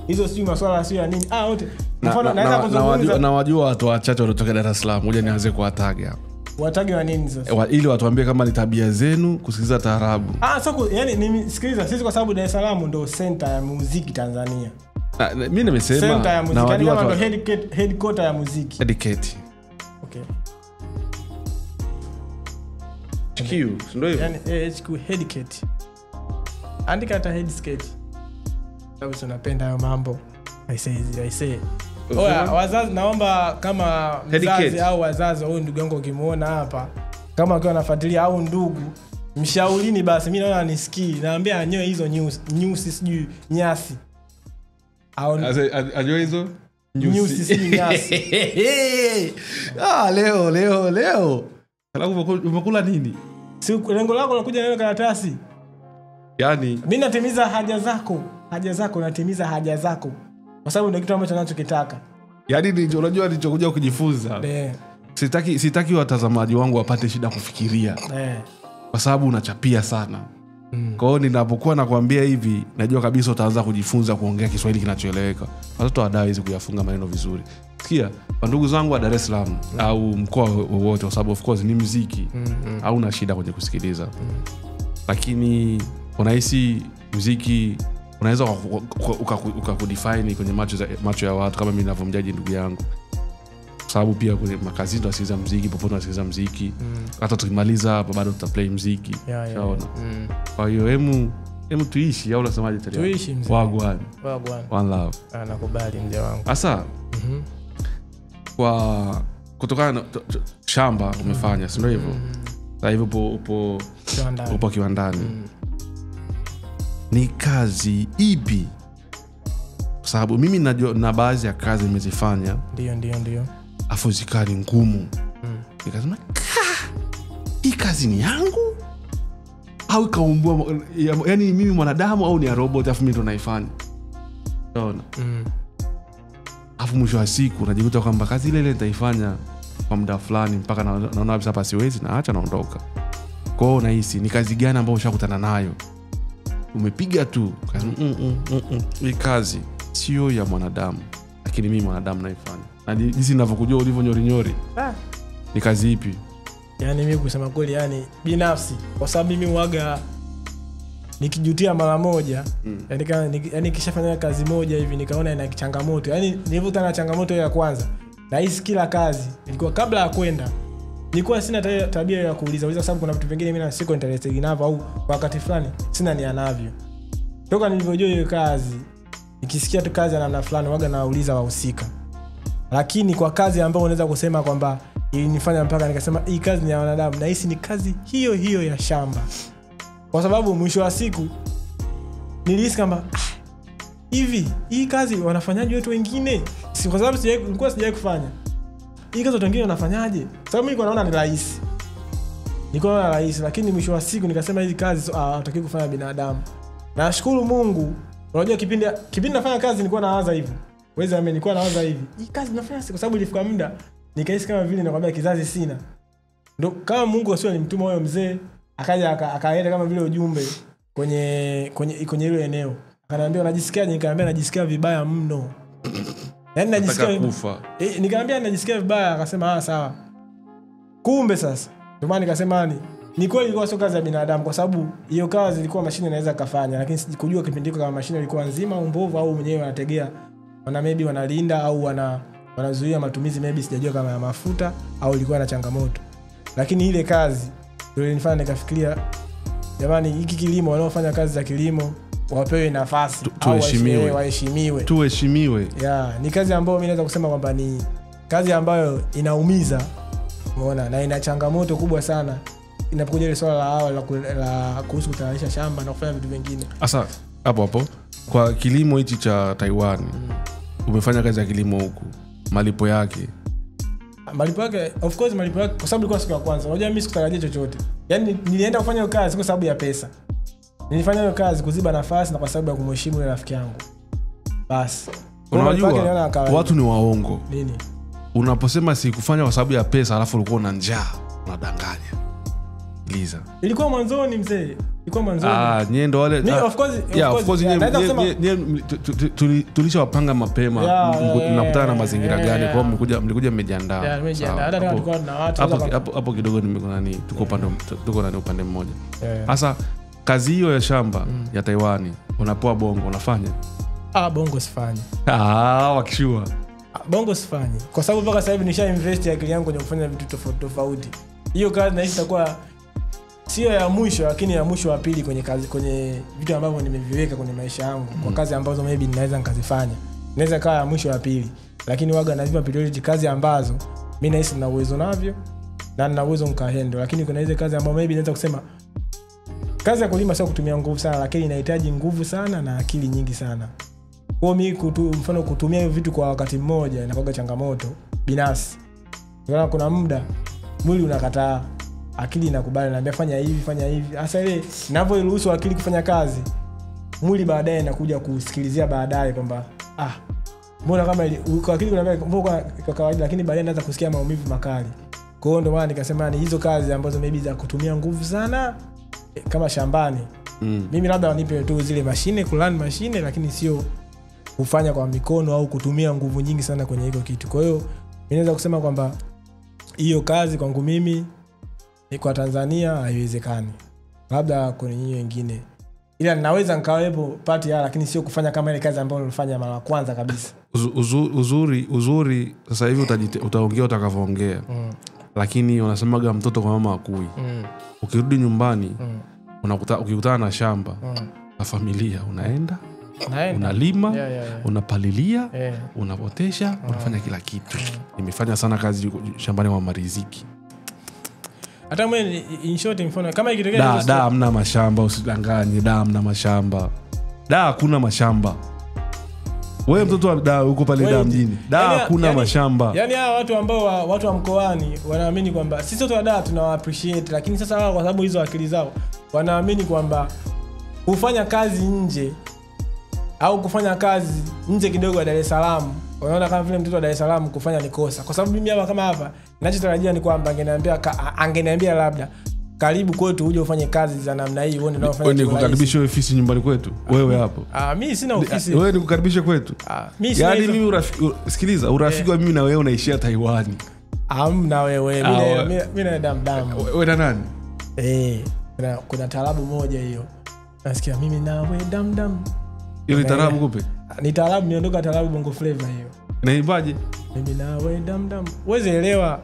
Hizo sio masuala sio ya nini. Wote. Mfano naweza kuzungumza na wajua watu wachache wanatoka Dar es Salaam. Ngoja nianze kuwataga hapo. Watage wa nini sasa? Ili watuambie kama ni tabia zenu kusikiliza taarabu. Sasa yani nisikiliza sisi kwa sababu Dar es Salaam ndio center ya muziki Tanzania. Mimi nimesema na wajua kama ndio headquarter ya muziki. Dedicate. Okay. HQ, ndio hivyo. Yani HQ headquarter. Andika hata headquarter. Sababu tunapenda hayo mambo. I say. Wazazi naomba kama mzazi au wazazi au ndugu yangu ukimuona hapa kama akiwa anafuatilia au ndugu mshaurini basi, mimi naona nisikii, naambia anyoe hizo news sijui nyasi. Au anyoe hizo news sijui nyasi. Leo. Alafu umekula nini? Si lengo lako la kuja na karatasi. Yaani mimi natimiza haja zako natimiza haja zako. Kwa sababu ndio kitu ambacho ninachokitaka. Yaani unajua nilichokuja kujifunza. Sitaki watazamaji wangu wapate shida kufikiria. Kwa sababu unachapia sana. Kwa hiyo ninapokuwa nakwambia hivi, najua kabisa utaanza kujifunza kuongea Kiswahili kinachoeleweka. Watoto wadau hizi kuyafunga maneno vizuri. Sikia, ndugu zangu wa Dar es Salaam au mkoa wote, kwa sababu of course ni muziki. Au una shida kwenye kusikiliza. Lakini unahisi muziki unaweza ukakudefine kwenye macho ya watu kama mimi ninavyomjaji ndugu yangu. Kwa sababu pia kwenye makazi tunasikiliza muziki, popote tunasikiliza muziki. Hata tukimaliza hapa bado tutaplay muziki. Kwa hiyo Hebu tuishi au unasemaje tena? Tuishi mzee. Wagwan. One love. Nakubali mzee wangu. Asa. Kwa kutokana na shamba umefanya, si ndio hivyo? Sasa hivi upo kiwandani. Ni kazi ipi? Kwa sababu mimi najua na baadhi ya kazi nimezifanya. Ndio. Afu zikali ngumu. Nikasema, hii kazi ni yangu? Au kaumbwa, yani mimi mwanadamu au ni ya robot afu mimi ndo naifanya? Unaona? Afu mwisho wa siku najikuta kwamba kazi ile nitaifanya kwa muda fulani mpaka naona kabisa hapa siwezi, naacha naondoka. Kwa hiyo nahisi ni kazi gani ambayo ushakutana nayo? Umepiga tu, hii kazi sio ya mwanadamu, lakini mimi mwanadamu naifanya. Na jinsi ninavyokujua ulivyo nyori. Ni kazi ipi? Yani mimi kusema kweli, yani binafsi, kwa sababu mimi huaga nikijutia mara moja, yani kishafanya kazi moja hivi nikaona ina changamoto. Yani nilivutana na changamoto ya kwanza, na hisi kila kazi ilikuwa kabla ya kwenda nilikuwa sina tabia ya kuuliza kwa sababu kuna vitu vingine mimi siko interested navyo, au wakati fulani sina nia navyo. Toka nilivyojua hiyo kazi, nikisikia tu kazi ya namna fulani huaga nauliza wahusika. Lakini kwa kazi ambayo unaweza kusema kwamba ilinifanya mpaka nikasema hii kazi ni ya wanadamu, na hisi ni kazi hiyo ya shamba. Kwa sababu mwisho wa siku nilihisi kama hivi hii kazi wanafanyaje watu wengine? Si kwa sababu nilikuwa sijawahi kufanya. Hii kazi watu wengine wanafanyaje? Sababu mimi naona ni rahisi. Nilikuwa naona rahisi, lakini mwisho wa siku nikasema hizi kazi hataki kufanya binadamu. Na nashukuru Mungu, unajua kipindi nafanya kazi nilikuwa nawaza hivyo. Wewe nilikuwa nawaza hivi. Hii kazi nafanya kwa sababu ilifika muda nikahisi kama vile nakwambia kizazi sina. Ndio kama Mungu asiwe alimtuma huyo mzee akaja akaenda kama vile ujumbe kwenye ile eneo. Akaniambia unajisikiaje? Nikamwambia najisikia vibaya mno. Yaani najisikia kufa. Nikamwambia najisikia vibaya, akasema sawa. Kumbe sasa ndio maana nikasema ni kweli ilikuwa sio kazi ya binadamu, kwa sababu hiyo kazi ilikuwa mashine inaweza kufanya, lakini sikujua kipindi kama mashine ilikuwa nzima au mbovu, au mwenyewe wanategea maybe wanalinda au wanazuia matumizi, maybe sijajua kama ya mafuta au ilikuwa na changamoto. Lakini ile kazi ndio ilinifanya nikafikiria, jamani, hiki kilimo, wanaofanya kazi za kilimo wapewe nafasi, tuheshimiwe. Ni kazi ambayo mimi naweza kusema kwamba ni kazi ambayo inaumiza, umeona, na ina changamoto kubwa sana inapokuja ile swala la awali la kuhusu kutayarisha shamba na kufanya vitu vingine. Sasa hapo kwa kilimo hichi cha Taiwan, umefanya kazi ya kilimo huku, malipo yake of course malipo yake, kwa sababu ilikuwa siku ya kwanza. Unajua mimi sikutarajia chochote. Yaani nilienda kufanya hiyo kazi kwa sababu ya pesa. Nilifanya hiyo kazi kuziba nafasi na kwa sababu ya kumheshimu yule rafiki yangu. Basi. Unajua watu ni waongo. Nini? Unaposema sikufanya kwa sababu ya pesa alafu ulikuwa una njaa, unadanganya. Liza. Ilikuwa mwanzoni mzee. Nyendo wale. Of course. Tulishawapanga mapema. Tunakutana na mazingira gani? Kwa hiyo mlikuja mmejiandaa. Hata tulikuwa na watu hapo kidogo tuko na upande mmoja. Sasa kazi hiyo ya shamba ya Taiwan unapoa bongo unafanya? Bongo sifanyi. Wakishua. Bongo sifanyi. Kwa sababu mpaka sasa hivi nisha invest akili yangu kwenye kufanya vitu tofauti. Hiyo kazi na itakuwa sio ya mwisho, lakini ya mwisho wa pili kwenye vitu ambavyo nimeviweka kwenye maisha yangu. Kwa kazi ambazo maybe ninaweza nikazifanya, inaweza kawa ya mwisho wa pili, lakini waga nazipa priority kazi ambazo mimi nahisi nina uwezo navyo na nina uwezo nikahandle. Lakini kuna hizo kazi ambazo maybe naweza kusema kazi ya kulima sio kutumia nguvu sana, lakini inahitaji nguvu sana na akili nyingi sana. Kwa mimi mfano kutumia hiyo vitu kwa wakati mmoja inakuwa changamoto binafsi. Kuna muda mwili unakataa, akili inakubali, naambia fanya hivi. Hasa ile ninavyoruhusu akili kufanya kazi, mwili baadaye inakuja kusikilizia baadaye kwamba mbona kama kwa akili kunaambia mbona kwa kawaida, lakini baadaye naanza kusikia maumivu makali. Kwa hiyo ndio maana nikasema ni hizo kazi ambazo maybe za kutumia nguvu sana kama shambani. Mimi labda wanipe tu zile mashine, kulani mashine, lakini sio kufanya kwa mikono au kutumia nguvu nyingi sana kwenye hiyo kitu. Kwa hiyo mimi naweza kusema kwamba hiyo kazi kwangu mimi kwa Tanzania haiwezekani. Labda kwenye nyinyi wengine. Ila ninaweza nikawepo party lakini sio kufanya kama ile kazi ambayo nilifanya mara kwanza kabisa. Uzuri sasa hivi utaongea utakavyoongea. Lakini wanasemaga mtoto kwa mama akui. Ukirudi nyumbani ukikutana na shamba, na familia unaenda unalima, unapalilia, unapotesha, unafanya kila kitu. Nimefanya sana kazi shambani wa mariziki. Hata mimi in short mfano kama ikitokea da hamna mashamba, usidanganye. Da hamna mashamba. Da hakuna mashamba. Wewe mtoto wa da uko pale da mjini. Da hakuna mashamba. Yaani hawa watu ambao watu wa mkoani wanaamini kwamba sisi watu wa da tunawa appreciate, lakini sasa wao kwa sababu hizo akili zao wanaamini kwamba kufanya kazi nje au kufanya kazi nje kidogo ya Dar es Salaam, wanaona kama vile mtoto wa Dar es Salaam kufanya ni kosa. Kwa sababu mimi hapa kama hapa ninachotarajia ni kwamba angeniambia labda karibu kwetu uje ufanye kazi za namna hii, uone naofanya. Wewe nikukaribishe ofisi nyumbani kwetu. Wewe hapo. Mimi sina ofisi. Wewe nikukaribishe kwetu. Mimi sina. Yaani mimi sikiliza, urafiki wa mimi na wewe unaishia Taiwan. Na wewe mimi na damu. Wewe na nani? Kuna taarabu moja hiyo. Nasikia mimi na wewe dam. Ile taarabu kupe? Ni taarabu, niondoka taarabu Bongo Flava hiyo. Naibaje? Mimi na wewe dam. Uweze elewa.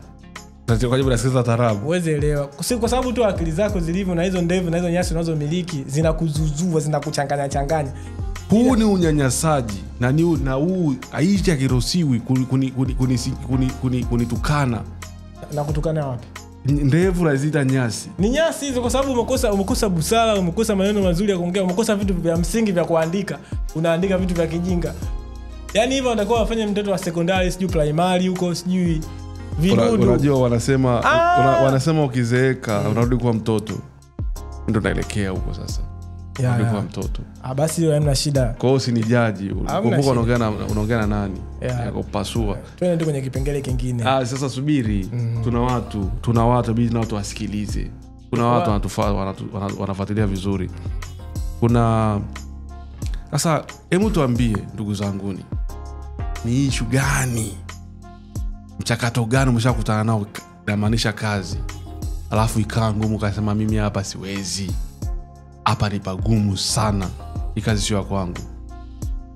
Kwa sababu nasikiza taarabu. Uweze elewa. Kwa sababu tu akili zako zilivyo na hizo ndevu na hizo nyasi unazomiliki zinakuzuzua, zinakuchanganya. Huu ni unyanyasaji na huu aishi akiruhusiwi kunitukana. Na kutukana wapi? Ndevu lazita nyasi. Ni nyasi hizo kwa sababu umekosa busara, umekosa maneno mazuri ya kuongea, umekosa vitu vya msingi vya kuandika. Unaandika vitu vya kijinga. Yaani hivyo unatakiwa wafanye mtoto wa secondary, sijui primary huko, sijui vidudu. Unajua wanasema ukizeeka unarudi kuwa mtoto. Ndio naelekea huko sasa. Unarudi kuwa mtoto. Basi hiyo hamna shida. Kwa hiyo usinijaji. Kumbuka unaongea na nani? Kupasua. Twende kwenye kipengele kingine. Sasa subiri. Tuna watu bidi na watu wasikilize. Kuna watu wanafuatilia vizuri. Kuna sasa hebu tuambie ndugu zanguni. Ni issue gani? Mchakato gani umeshakutana nao namaanisha kazi? Alafu ikawa ngumu kasema mimi hapa siwezi. Hapa ni pagumu sana. Hii kazi sio kwangu.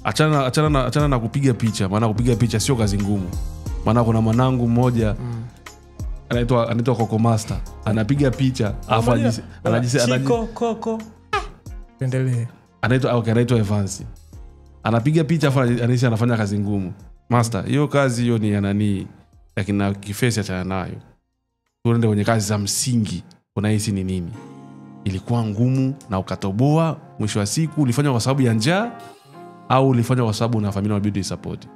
Achana na kupiga picha, maana kupiga picha sio kazi ngumu. Maana kuna mwanangu mmoja anaitwa Coco Master. Anapiga picha, afa Coco. Endelee. Anaitwa Evans. Anapiga picha afa anafanya kazi ngumu. Master, hiyo kazi hiyo ni ya nani? Lakini kifesi achana nayo. Tuende kwenye kazi za msingi. Unahisi ni nini? Ilikuwa ngumu na ukatoboa, mwisho wa siku ulifanya kwa sababu ya njaa au ulifanya kwa sababu una familia inabidi support?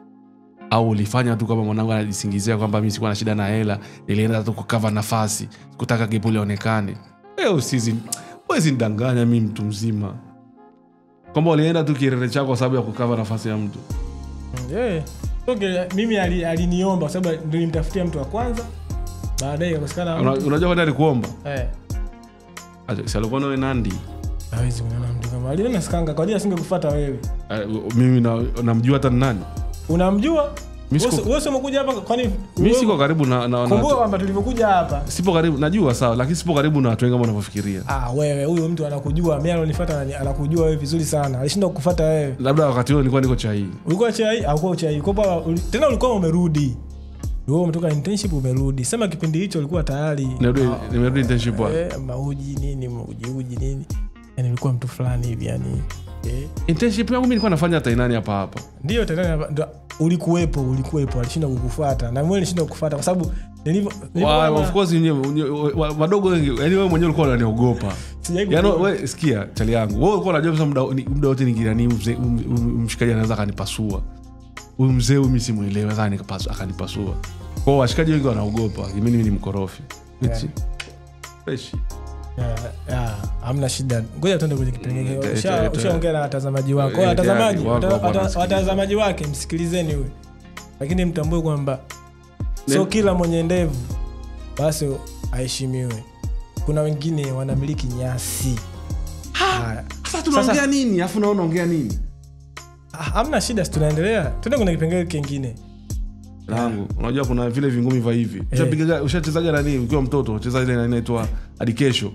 Au ulifanya tu kama mwanangu anajisingizia kwamba mimi sikuwa na shida na hela, nilienda tu kukava nafasi, sikutaka gap lionekane. Wewe ndanganya mimi mtu mzima. Kwamba ulienda tu kirere chako kwa sababu ya kukava nafasi ya mtu. Mimi aliniomba kwa sababu ndio nilimtafutia mtu wa kwanza. Baadaye akakosekana. Unajua kwani alikuomba? Si alikuwa nawe Nandi. Hawezi kuona mtu kama aliona skanga, kwa nini asingekufuata wewe? Mimi namjua hata nani? Unamjua? Wewe umekuja hapa kwani mimi siko karibu na kumbuka kwamba tulivyokuja hapa. Sipo karibu, najua sawa, lakini sipo karibu na watu wengi kama unavyofikiria. Wewe huyo mtu anakujua, mimi alonifuata anakujua wewe vizuri sana. Alishinda kukufuata wewe. Labda wakati huo nilikuwa niko chai. Ulikuwa chai au uko chai? Tena ulikuwa umerudi. Wewe umetoka internship umerudi. Sema kipindi hicho ulikuwa tayari. Nimerudi internship wapi? Mauji nini? Yaani ulikuwa mtu fulani hivi yani. Internship yangu mimi nilikuwa nafanya Tainani hapa. Ndio Tainani hapa. Ulikuwepo alishinda kukufuata. Na mimi nilishinda kukufuata kwa sababu of course wadogo wengi, yani wewe mwenyewe ulikuwa unaniogopa. Yaani wewe sikia chali yangu. Wewe ulikuwa unajua muda wote ningirani mshikaji anaweza kanipasua. Huyu mzee mimi simuelewa sana akanipasua. Kwa hiyo washikaji wengi wanaogopa. Mimi ni mkorofi. Fresh. Hamna shida. Ngoja tuende kwenye kipengele. Ushaongea na watazamaji wako. Watazamaji wake msikilizeni huyu. Lakini mtambue kwamba sio kila mwenye ndevu basi aheshimiwe. Kuna wengine wanamiliki nyasi. Sasa tunaongea nini? Afu unaongea nini? Hamna shida, tunaendelea. Tuende kwenye kipengele kingine. Langu, unajua kuna vile vingumi vya hivi. Ushachezaga nani ukiwa mtoto? Ucheza ile inaitwa hadi kesho.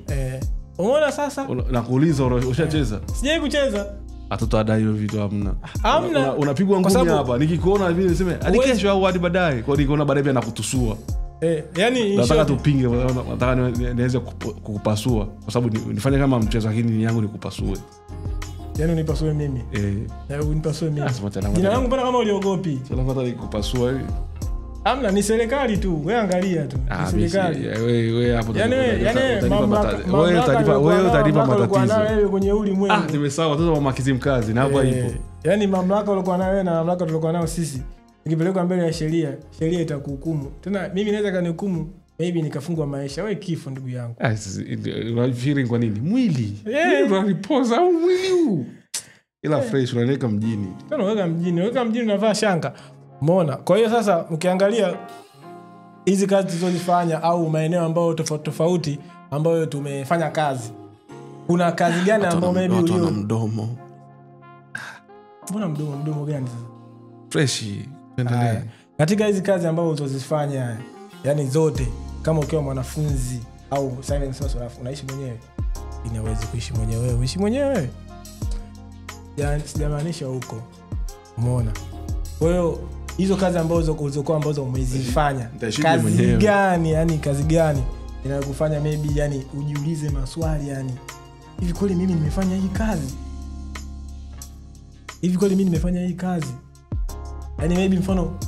Umeona sasa? Nakuuliza ushacheza? Sijai kucheza. Watoto ada hiyo vitu hamna. Unapigwa ngumi hapa. Nikikuona vile niseme hadi kesho au hadi baadaye. Kwa nikiona baadaye pia nakutusua. Yani nataka tupinge, nataka niweze kukupasua kwa sababu nifanye kama mchezo lakini yangu nikupasue. yani unipasue mimi unipasue mimi jina langu mbona kama uliogopi tunapata nikupasua amna ni serikali tu wewe angalia tu serikali wewe hapo yani utalipa matatizo wewe kwenye ulimwengu nimesawa sasa mama Kizimkazi na hapo ipo yani mamlaka ulikuwa nayo wewe na mamlaka tulikuwa nayo sisi nikipelekwa mbele ya sheria itakuhukumu tena mimi naweza kanihukumu maybe nikafungwa maisha wewe kifo ndugu yangu unafikiri kwa nini mwili unalipoza au mwili huu ila fresh unaweka mjini unaweka mjini unavaa shanga umeona kwa hiyo sasa ukiangalia hizi kazi tulizofanya au maeneo ambayo tofauti ambayo tumefanya kazi kuna kazi gani ambayo maybe ulio mdomo mbona mdomo gani sasa fresh endelea katika hizi kazi ambazo ulizozifanya yani zote kama ukiwa mwanafunzi au silent source unaishi mwenyewe inaweza kuishi mwenyewe uishi mwenyewe yani sijamaanisha huko umeona kwa hiyo hizo kazi ambazo umezifanya kazi gani yani kazi gani inayokufanya maybe yani ujiulize maswali yani hivi kweli mimi nimefanya hii kazi yani maybe mfano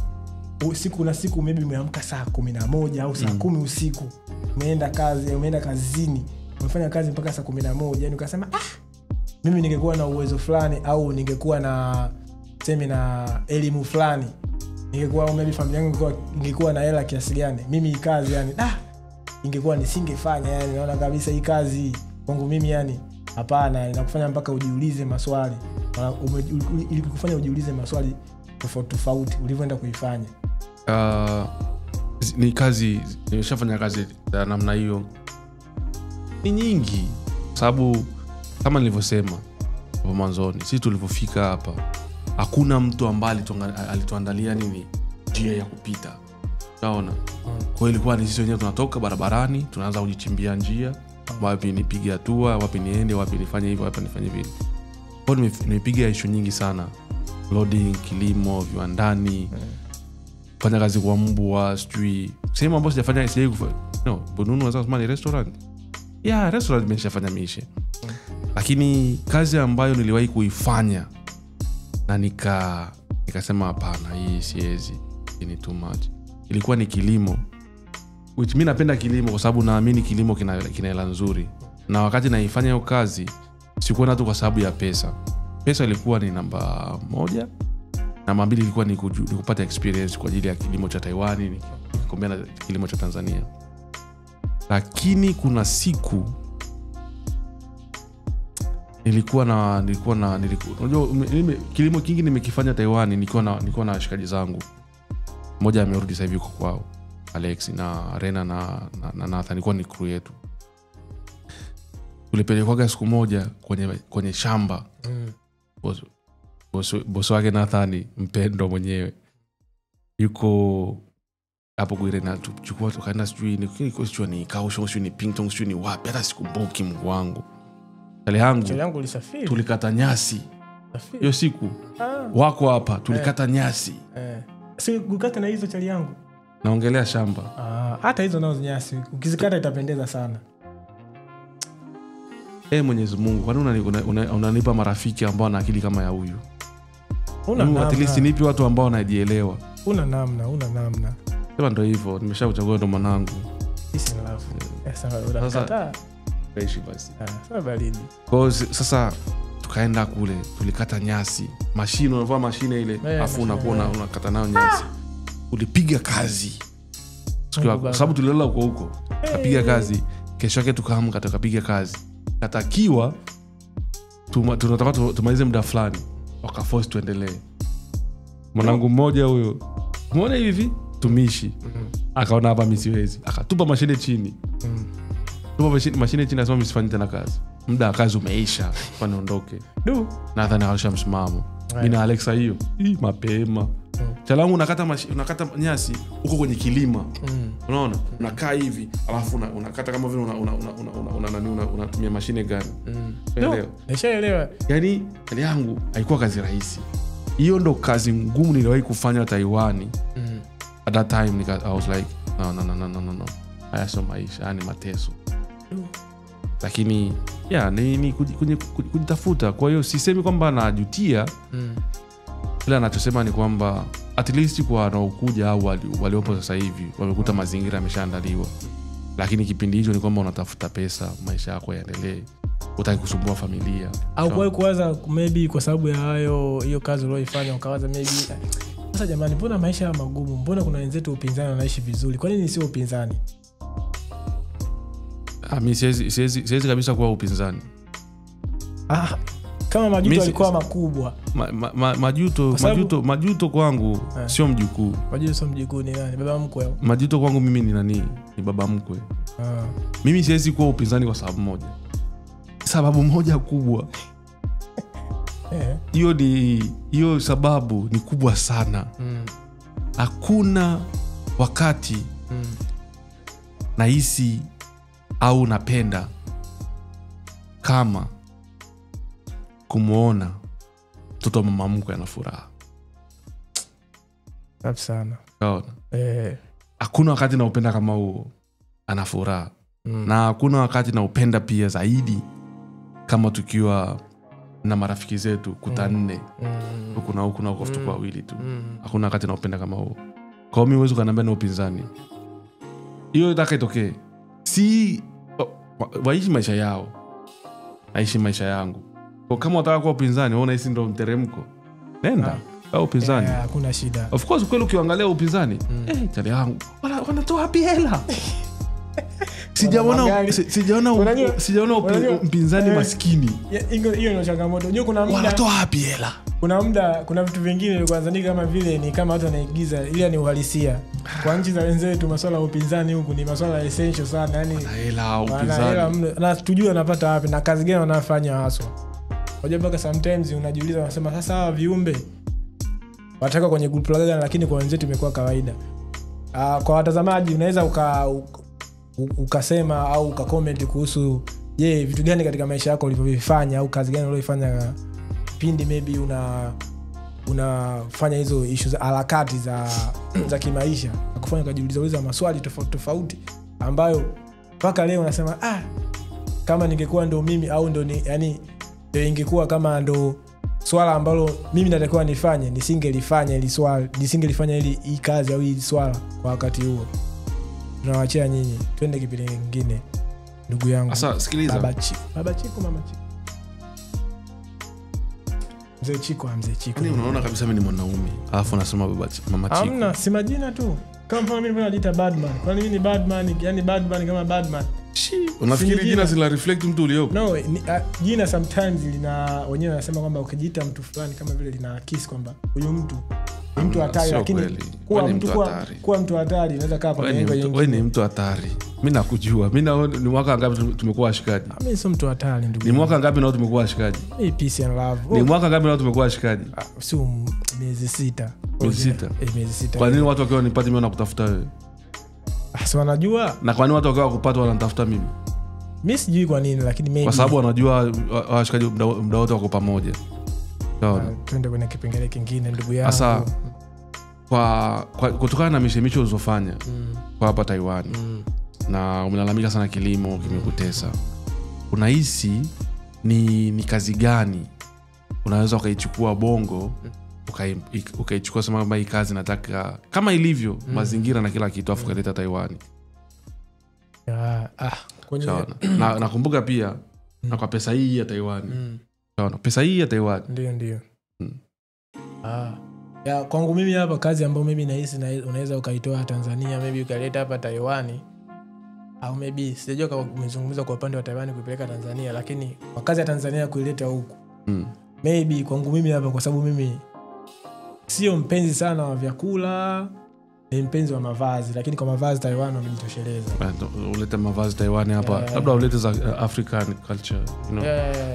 siku maybe umeamka saa 11 au saa 10 usiku umeenda kazini umefanya kazi mpaka saa 11 yani ukasema mimi ningekuwa na uwezo fulani au ningekuwa na na elimu fulani ningekuwa maybe familia yangu ingekuwa na hela kiasi gani mimi hii kazi yani ingekuwa nisingefanya yani naona kabisa hii kazi kwangu mimi yani hapana inakufanya mpaka ujiulize maswali ili kufanya ujiulize maswali tofauti ulivyoenda kuifanya ni kazi nimeshafanya kazi za namna hiyo ni nyingi sababu kama nilivyosema hapo mwanzoni sisi tulipofika hapa hakuna mtu ambaye alituandalia nini njia ya kupita unaona kwa hiyo ilikuwa ni sisi wenyewe tunatoka barabarani tunaanza kujichimbia njia wapi nipige hatua wapi niende wapi nifanye hivi wapi nifanye vile kwa hiyo nimepiga issue nyingi sana loading kilimo viwandani fanya kazi kwa mbwa sijui sema ambapo sijafanya bununu unaweza kusema ni restaurant restaurant nimeshafanya mishe lakini kazi ambayo niliwahi kuifanya na nikasema hapana hii siwezi ni too much ilikuwa ni kilimo which mimi napenda kilimo kwa sababu naamini kilimo kina hela nzuri na wakati naifanya hiyo kazi sikuwa na tu kwa sababu ya pesa ilikuwa ni namba 1 namba 2 ilikuwa ni kupata experience kwa ajili ya kilimo cha Taiwan nikikomea na kilimo cha Tanzania lakini kuna siku nilikuwa unajua kilimo kingi nimekifanya Taiwan nilikuwa na washikaji zangu mmoja amerudi sasa hivi huko kwao Alex na Rena na Nathan nilikuwa ni crew yetu tulipelekwa siku moja kwenye shamba bosi wake Nathan mpendo mwenyewe yuko hapo kwa Rena tuchukua tukaenda sijui ni Kaohsiung sijui ni Pingtung sijui ni wapi hata sikumbuki Mungu wangu chale yangu lisafiri tulikata nyasi hiyo siku wako hapa tulikata nyasi si kukata na hizo chale yangu naongelea shamba hata hizo nazo nyasi ukizikata itapendeza sana Mwenyezi Mungu kwani unanipa marafiki ambao wana akili kama ya huyu at least nipi watu ambao wanajielewa una namna sema ndio hivyo nimeshachagua ndo mwanangu peace and love sasa fresh basi sasa baridi kwa sasa tukaenda kule tulikata nyasi mashine unavaa mashine ile afu unakata nayo nyasi ulipiga kazi kwa sababu tulilala huko tukapiga kazi kesho yake tukaamka tukapiga kazi katakiwa tunataka tumalize muda fulani wakaforce tuendelee mwanangu mmoja huyo umeona hivi tumishi akaona hapa mimi siwezi akatupa mashine chini tupa mashine chini asema msifanye tena kazi muda wa kazi umeisha kwa niondoke Nathan akasha msimamo mimi na Alexa hiyo mapema chalangu unakata nyasi uko kwenye kilima unaona unakaa hivi alafu unakata kama vile unatumia mashine gani nishaelewa yani yangu haikuwa kazi rahisi hiyo ndo kazi ngumu niliwahi kufanya Taiwan at that time I was like no haya sio maisha yani mateso lakini ni kujitafuta. Kwa hiyo sisemi kwamba najutia, ila nachosema ni kwamba at least kwa wanaokuja au waliopo sasa hivi wamekuta mazingira yameshaandaliwa, lakini kipindi hicho ni kwamba unatafuta pesa, maisha yako yaendelee, utaki kusumbua familia. Au kwa kuwaza maybe kwa sababu ya hiyo kazi uliyoifanya ukawaza maybe sasa jamani, mbona maisha magumu, mbona kuna wenzetu upinzani wanaishi vizuri, kwa nini sio upinzani? Mimi siwezi kabisa kuwa upinzani. Kama majuto alikuwa makubwa. Majuto kwangu sio mjukuu. Majuto sio mjukuu, ni nani? Baba mkwe. Majuto kwangu mimi ni nani? Ni baba mkwe. Mimi siwezi kuwa upinzani kwa sababu moja. Sababu moja kubwa. Hiyo sababu ni kubwa sana. Hakuna wakati nahisi au napenda kama kumuona mtoto wa mama mkwe ana furaha. Safi sana. Hakuna wakati naupenda kama huo ana furaha. Na hakuna wakati naupenda pia zaidi kama tukiwa na marafiki zetu kutanne huku na huku na huko kwa wawili tu. Hakuna wakati naupenda kama huo. Kwa hiyo mimi huwezi kuniambia na upinzani. Hiyo itakayotokea. Si waishi maisha yao, naishi maisha yangu. Kwa kama unataka kuwa upinzani, unaona hisi ndio mteremko, nenda au upinzani. Hakuna shida. Of course kweli ukiangalia upinzani, chali yangu wanatoa wapi hela? Sijaona mpinzani maskini. Hiyo ndio changamoto. Unajua kuna muda wanatoa wapi hela? Kuna vitu vingine kwanza ni kama vile ni kama watu wanaigiza, ila ni uhalisia. Kwa nchi za wenzetu masuala ya upinzani huku ni masuala essential sana, yani hela upinzani. Na tujue wanapata wapi na kazi gani wanafanya haswa. Unajua mpaka sometimes unajiuliza, wanasema sasa hawa viumbe wataka kwenye group la gani, lakini kwa wenzetu imekuwa kawaida. Kwa watazamaji unaweza ukasema au ukacomment kuhusu vitu gani katika maisha yako ulivyofanya au kazi gani uliyofanya pindi maybe unafanya hizo issues za harakati za kimaisha, kufanya kujiuliza maswali tofauti ambayo mpaka leo unasema kama ningekuwa ndo mimi au ndo yani ingekuwa kama ndo swala ambalo mimi natakiwa nifanye, nisingelifanya hii kazi au hii swala kwa wakati huo. Tunawaachia nyinyi, twende kipindi kingine ndugu yangu. Sasa sikiliza. Baba Chiko, mama Chiko. Mzee Chiko. Unaona kabisa mimi ni mwanaume. Alafu nasema mama Chiko. Hamna, si majina tu. Kama mfano mimi najiita Badman. Kwani mimi ni Badman, yani Badman kama Badman. Unafikiri jina zila reflect mtu uliopo? No, jina sometimes wenyewe wanasema kwamba ukijiita mtu fulani kama vile linaakisi kwamba huyu mtu ni mtu hatari, lakini kuwa mtu hatari inaweza kaa kwa lengo nyingine. Wewe ni mtu hatari. Mimi nakujua. Mimi ni mwaka ngapi tumekuwa washikaji? Mimi sio mtu hatari ndugu. Ni mwaka ngapi nao tumekuwa washikaji? Mimi peace and love. Ni mwaka ngapi nao tumekuwa washikaji? Sio miezi 6. Miezi 6. Kwa nini watu wakiwa nipate mimi nakutafuta wewe? Si wanajua. Na kwa nini watu wakiwa kupata wananitafuta mimi? Mimi sijui kwa nini, lakini maybe kwa sababu wanajua washikaji muda wote wako pamoja. Twende kwenye kipengele kingine ndugu yangu. Sasa kwa kutokana na mishemisho ulizofanya kwa hapa Taiwan na umelalamika sana kilimo kimekutesa, unahisi ni kazi gani unaweza ukaichukua Bongo ukaichukua sema kwamba hii kazi nataka kama ilivyo mazingira na kila kitu afu kaleta Taiwan? Na nakumbuka pia na kwa pesa hii ya Taiwan. Pesa hii ya Taiwan. Ndio. Kwangu mimi hapa kazi ambayo mimi nahisi unaweza ukaitoa Tanzania maybe ukaleta hapa Taiwan, au maybe sijajua kama umezungumza kwa upande wa Taiwan kuipeleka Tanzania, lakini kwa kazi ya Tanzania kuileta huku maybe kwangu mimi hapa, kwa sababu mimi sio mpenzi sana wa vyakula, ni mpenzi wa mavazi, lakini kwa mavazi Taiwan wamejitosheleza. Ulete mavazi Taiwan hapa, labda ulete za African culture,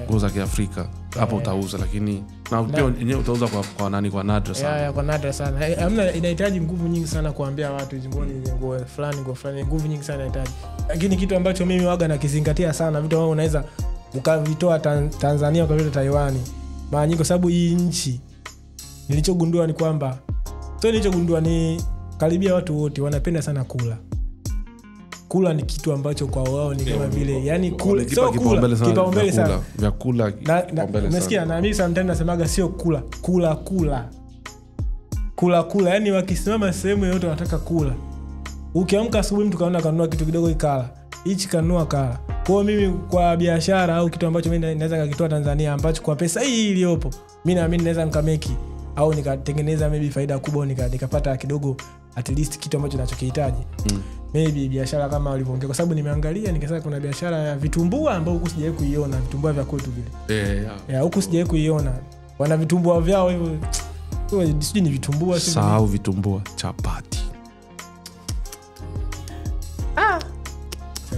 nguo za Kiafrika hapo utauza, lakini na pia yenyewe utauza kwa nani, kwa nadra sana. Kwa nadra sana. Hamna, inahitaji nguvu nyingi sana kuambia watu hizo nguo fulani nguvu nyingi sana inahitaji. Lakini kitu ambacho mimi waga nakizingatia sana, vitu ambavyo unaweza ukavitoa Tanzania ukaleta Taiwan mara nyingi, kwa sababu hii nchi nilichogundua ni kwamba ni karibia watu wote wanapenda sana kula. kula ni kitu ambacho kwa wao ni kama vile yani kula sio kula kipaumbele sana vyakula umesikia na mimi sometimes nasemaga sio kula yani wakisimama sehemu yote wanataka kula. Ukiamka asubuhi mtu kaona kanunua kitu kidogo ikala hichi kanunua kala. Kwa mimi kwa biashara au kitu ambacho mimi naweza kukitoa Tanzania ambacho kwa pesa hii iliyopo mimi naamini naweza nikameki au nikatengeneza maybe faida kubwa nikapata kidogo at least kitu ambacho ninachokihitaji. Maybe biashara kama walivyoongea kwa sababu nimeangalia nikasema kuna biashara ya vitumbua ambao huku sijawahi kuiona, vitumbua vya kwetu vile. Huku sijawahi kuiona. Wana vitumbua vyao hivyo. Sijui ni vitumbua sio. Sahau vitumbua, chapati.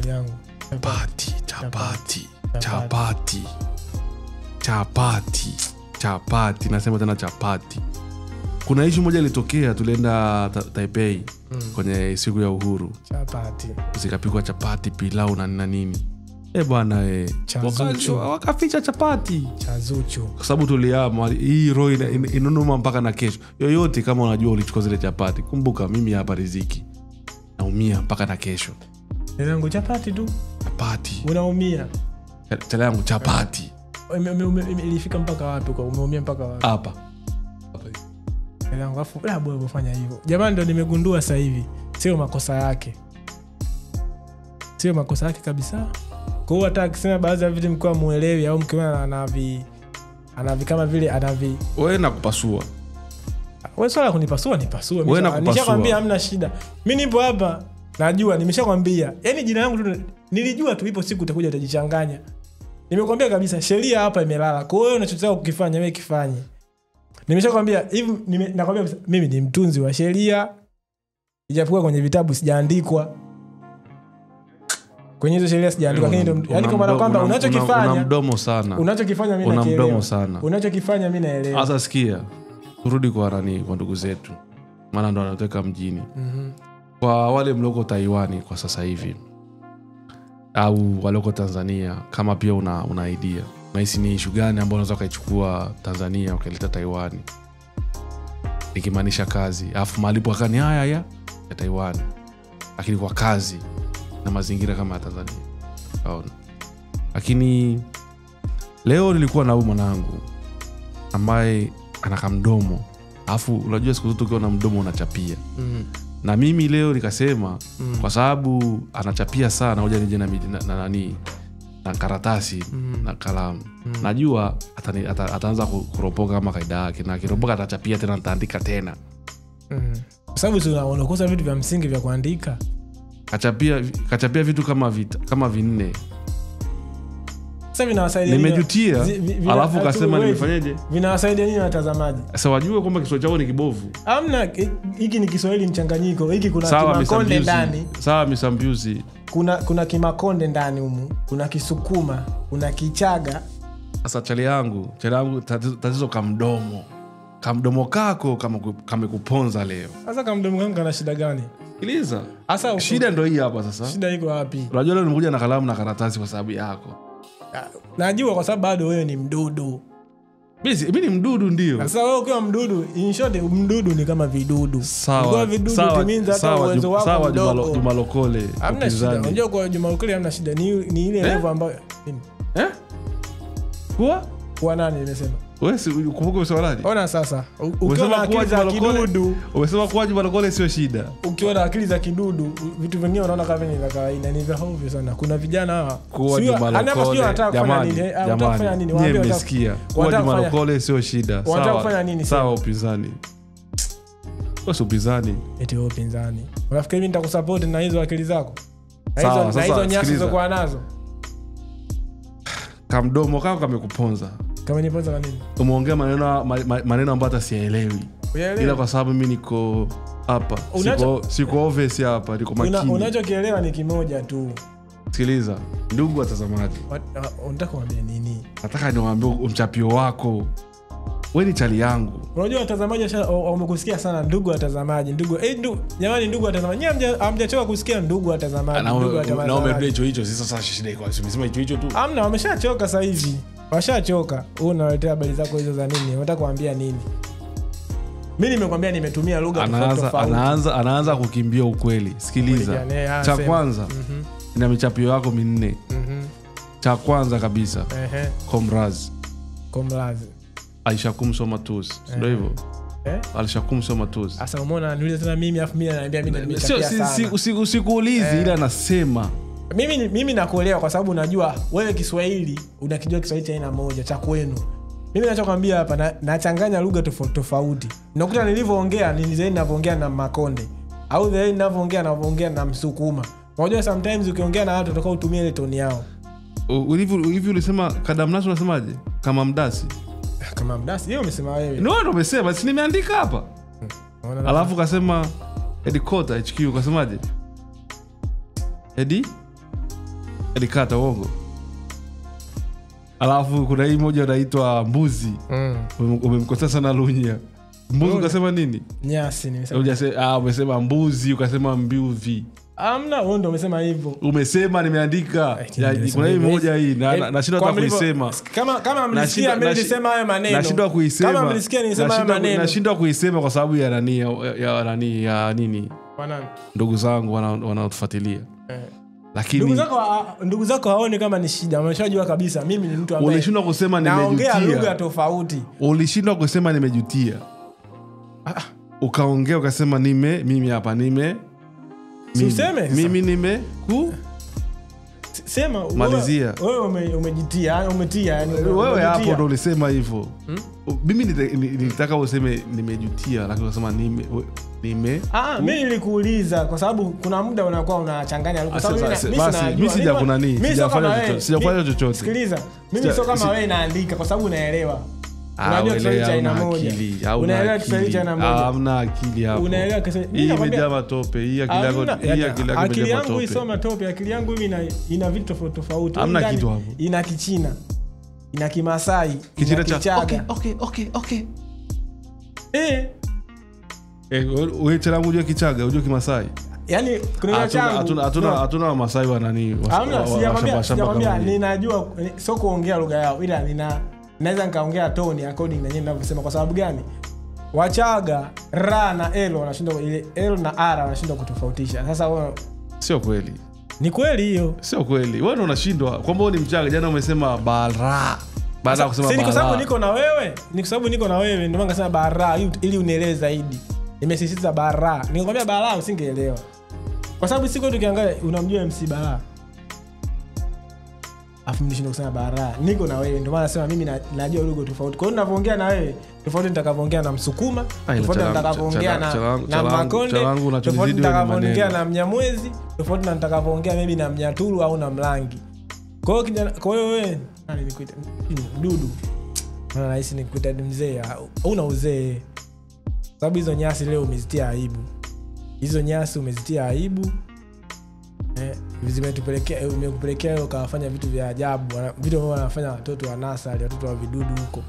Yangu. Chapati. Nasema tena chapati. Kuna issue moja ilitokea tulienda Taipei kwenye siku ya uhuru. Chapati. Zikapikwa chapati, pilau na nini. Bwana wakaficha chapati. Chazuchu. Kwa sababu tuliama hii roho inonoma mpaka na kesho. Yoyote kama unajua ulichukua zile chapati, kumbuka mimi hapa riziki. Naumia mpaka na kesho. Yangu chapati tu. Chapati. Unaumia. Tele yangu chapati. Ilifika mpaka wapi kwa umeumia mpaka wapi? Hapa. Yangu afu bora kufanya hivyo. Jamani ndio nimegundua sasa hivi. Sio makosa yake. Sio makosa yake kabisa. Kwa hiyo hata akisema baadhi ya vitu mkao muelewi au mkiona anavi kama vile anavi wewe nakupasua. Wewe swala kunipasua nipasue. Nishakwambia hamna shida. Mimi nipo hapa najua nimeshakwambia. Yaani jina langu tu nilijua tu ipo siku utakuja utajichanganya. Nimekwambia kabisa sheria hapa imelala. Kwa hiyo unachotaka kukifanya wewe kifanye. Nimeshakwambia hivi nakwambia mimi ni mtunzi wa sheria. Ijapokuwa kwenye vitabu sijaandikwa. Kwenye hizo sheria sijaandikwa lakini ndio yani kwa maana kwamba unachokifanya una mdomo sana. Unachokifanya mimi naelewa. Una mdomo sana. Unachokifanya mimi naelewa. Sasa sikia. Turudi kwa kwa ndugu zetu. Maana ndo wanatoka mjini. Kwa wale mloko Taiwan kwa sasa hivi au waloko Tanzania kama pia una idea. Unahisi ni issue gani ambayo unaweza kuichukua Tanzania ukaileta Taiwan? Ikimaanisha kazi. Alafu malipo akani haya ya Taiwan. Lakini kwa kazi na mazingira kama ya Tanzania. Lakini leo nilikuwa na huyu mwanangu ambaye anakamdomo. Alafu unajua siku zote ukiwa na mdomo unachapia. Na mimi leo nikasema kwa sababu anachapia sana hoja nije na nani na karatasi na kalamu. Najua ataanza kuropoka kama kaida yake na akiropoka atachapia tena nitaandika tena. Kwa sababu unakosa vitu vya msingi vya kuandika. Kachapia vitu kama vinne. Sasa vinawasaidia nimejutia alafu kasema nimefanyaje? Vinawasaidia nini watazamaji? Sasa wajue kwamba Kiswahili chao ni kibovu. Hamna, hiki ni Kiswahili mchanganyiko. Hiki kuna Kimakonde ndani. Sawa misambuzi. Kuna Kimakonde ndani humu. Kuna Kisukuma, kuna Kichaga. Sasa chali yangu tatizo kamdomo. Kamdomo kako kamekuponza leo. Sasa kamdomo kangu kana shida gani? Sikiliza. Sasa shida ndio hii hapa sasa. Shida iko wapi? Unajua leo nimekuja na kalamu na karatasi kwa sababu yako. Najua kwa sababu bado wewe ni mdudu. Mimi ni mdudu ndio. Sasa wewe ukiwa mdudu, in short mdudu ni kama vidudu. Sawa. Vidudu timinza hata uwezo wako. Sawa Juma Lokole. Hamna shida. Unajua kwa Juma Lokole hamna shida. Ni ile level ambayo Kwa nani nimesema? Wewe kumbuka usawalaji? Ona sasa. Ukiwa na akili za kidudu, umesema kwa Juma Lokole sio shida. Ukiwa na akili za kidudu, vitu vingine unaona kama ni vya kawaida, ni vya hovyo sana. Kuna vijana hawa. Kwa Juma Lokole. Jamani, kufanya nini? Waambie umesikia. Kwa Juma Lokole sio shida. Wanataka kufanya nini? Sawa upinzani. Wewe upinzani. Eti wewe upinzani. Unafikiri mimi nitakusupport na hizo akili zako? Na hizo nyasi zako nazo. Kamdomo kako kamekuponza. Kama niponza nini? Umeongea maneno ambayo hata sielewi. Ila kwa sababu mimi niko hapa. Siko obvious hapa, niko makini. Unachokielewa ni kimoja tu. Sikiliza, ndugu watazamaji. Unataka kuambia nini? Nataka niwaambie mchapio wako. Wewe ni chali yangu. Unajua watazamaji wamekusikia sana ndugu watazamaji. Jamani ndugu watazamaji. Nyinyi hamjachoka kusikia ndugu watazamaji. Na umeredio hicho sasa shida iko. Umesema hicho tu. Hamna, wameshachoka sasa hivi. Washachoka. Wewe unaletea habari zako hizo za nini? Unataka kuambia nini? Mimi nimekwambia nimetumia lugha tofauti. Anaanza kukimbia ukweli. Sikiliza. Cha kwanza ina michapio yako minne. Cha kwanza kabisa. Komraz. Aishakum Somatus. Ndio hivyo. Alishakum Somatus. Sasa umeona niulize tena mimi afu mimi ananiambia mimi nimechapia sana. Usikuulize ila nasema. Mimi nakuelewa kwa sababu unajua wewe Kiswahili unakijua Kiswahili cha aina moja cha kwenu. Mimi ninachokwambia hapa nachanganya lugha tofauti. Unakuta nilivyoongea ni zaidi ninavyoongea na Makonde au zaidi ninavyoongea na Msukuma. Unajua sometimes ukiongea na watu utakao utumie ile tone yao. Hivi ulisema kadamnasu unasemaje? Kama mdasi. Kama mdasi hiyo umesema wewe. Ndio umesema, si nimeandika hapa. Alafu kasema headquarter HQ ukasemaje? Edikata uongo. Alafu kuna hii moja inaitwa mbuzi. Umemkosa sana Lunya. Mbuzi ukasema nini? Nyasi nimesema. Umesema mbuzi ukasema mbiuvi. Amna wewe ndio umesema hivyo. Umesema nimeandika. Kuna hii moja hii nashindwa hata kuisema. Kama mlisikia mimi nilisema hayo maneno. Nashindwa kuisema. Kama mlisikia nilisema hayo maneno. Nashindwa kuisema kwa sababu ya nini? Wanani? Ndugu zangu wanaotufuatilia. Lakini ndugu zako haoni kama ni shida. Wameshajua kabisa mimi ni mtu ambaye ulishindwa kusema nimejutia. Naongea lugha tofauti. Ulishindwa kusema nimejutia. Ukaongea ukasema mimi hapa mimi sema malizia. Wewe umejitia, yani wewe hapo ndo ulisema hivyo. Mimi nilitaka useme nimejutia lakini unasema mimi nilikuuliza kwa sababu kuna muda unakuwa unachanganya lugha. Sababu mimi sijafanya chochote. Sikiliza, mimi sio kama wewe naandika kwa sababu unaelewa. Unajua Kiswahili cha aina moja. Unaelewa Kiswahili cha aina moja. Hamna akili hapo. Unaelewa Kiswahili. Hii imejaa matope. Hii akili yangu isoma tope. Akili yangu mimi ina vitu tofauti. Hamna kitu hapo. Ina Kichina. Ina Kimasai. Kichina cha Okay. Wewe changu unajua Kichaga, unajua Kimasai? Yaani kuna changu hatuna Wamasai wa nani? Hamna, sijamwambia ninajua sio kuongea lugha yao ila naweza nikaongea tone according na nyinyi mnavyosema. Kwa sababu gani? Wachaga ra na l wanashindwa, ile l na r wanashindwa kutofautisha. Sasa wewe sio kweli. Ni kweli hiyo. Sio kweli. Wewe unashindwa. Kwamba wewe ni Mchaga, jana umesema bara. Baada ya kusema bara. Ni kwa sababu niko na wewe. Ndio maana nikasema bara ili unieleze zaidi. Nimesisitiza bara. Ningekwambia bara usingeelewa. Kwa sababu siku tukiangalia unamjua MC Bara. Afu mimi nishinda kusema bara. Niko na wewe ndio maana nasema mimi najua lugha tofauti. Kwa hiyo ninavyoongea na wewe tofauti nitakavyoongea na Msukuma, tofauti nitakavyoongea na Makonde, tofauti nitakavyoongea na Mnyamwezi, tofauti na nitakavyoongea maybe na Mnyaturu au na Mlangi. Kwa hiyo kijana, kwa hiyo wewe nani nikuita mdudu. Maana nahisi nikuita mzee au una uzee. Sababu hizo nyasi leo umezitia aibu. Umekupelekea leo kawafanya vitu vya ajabu, vitu ambavyo wanafanya watoto wa nasari, watoto wa vidudu huko.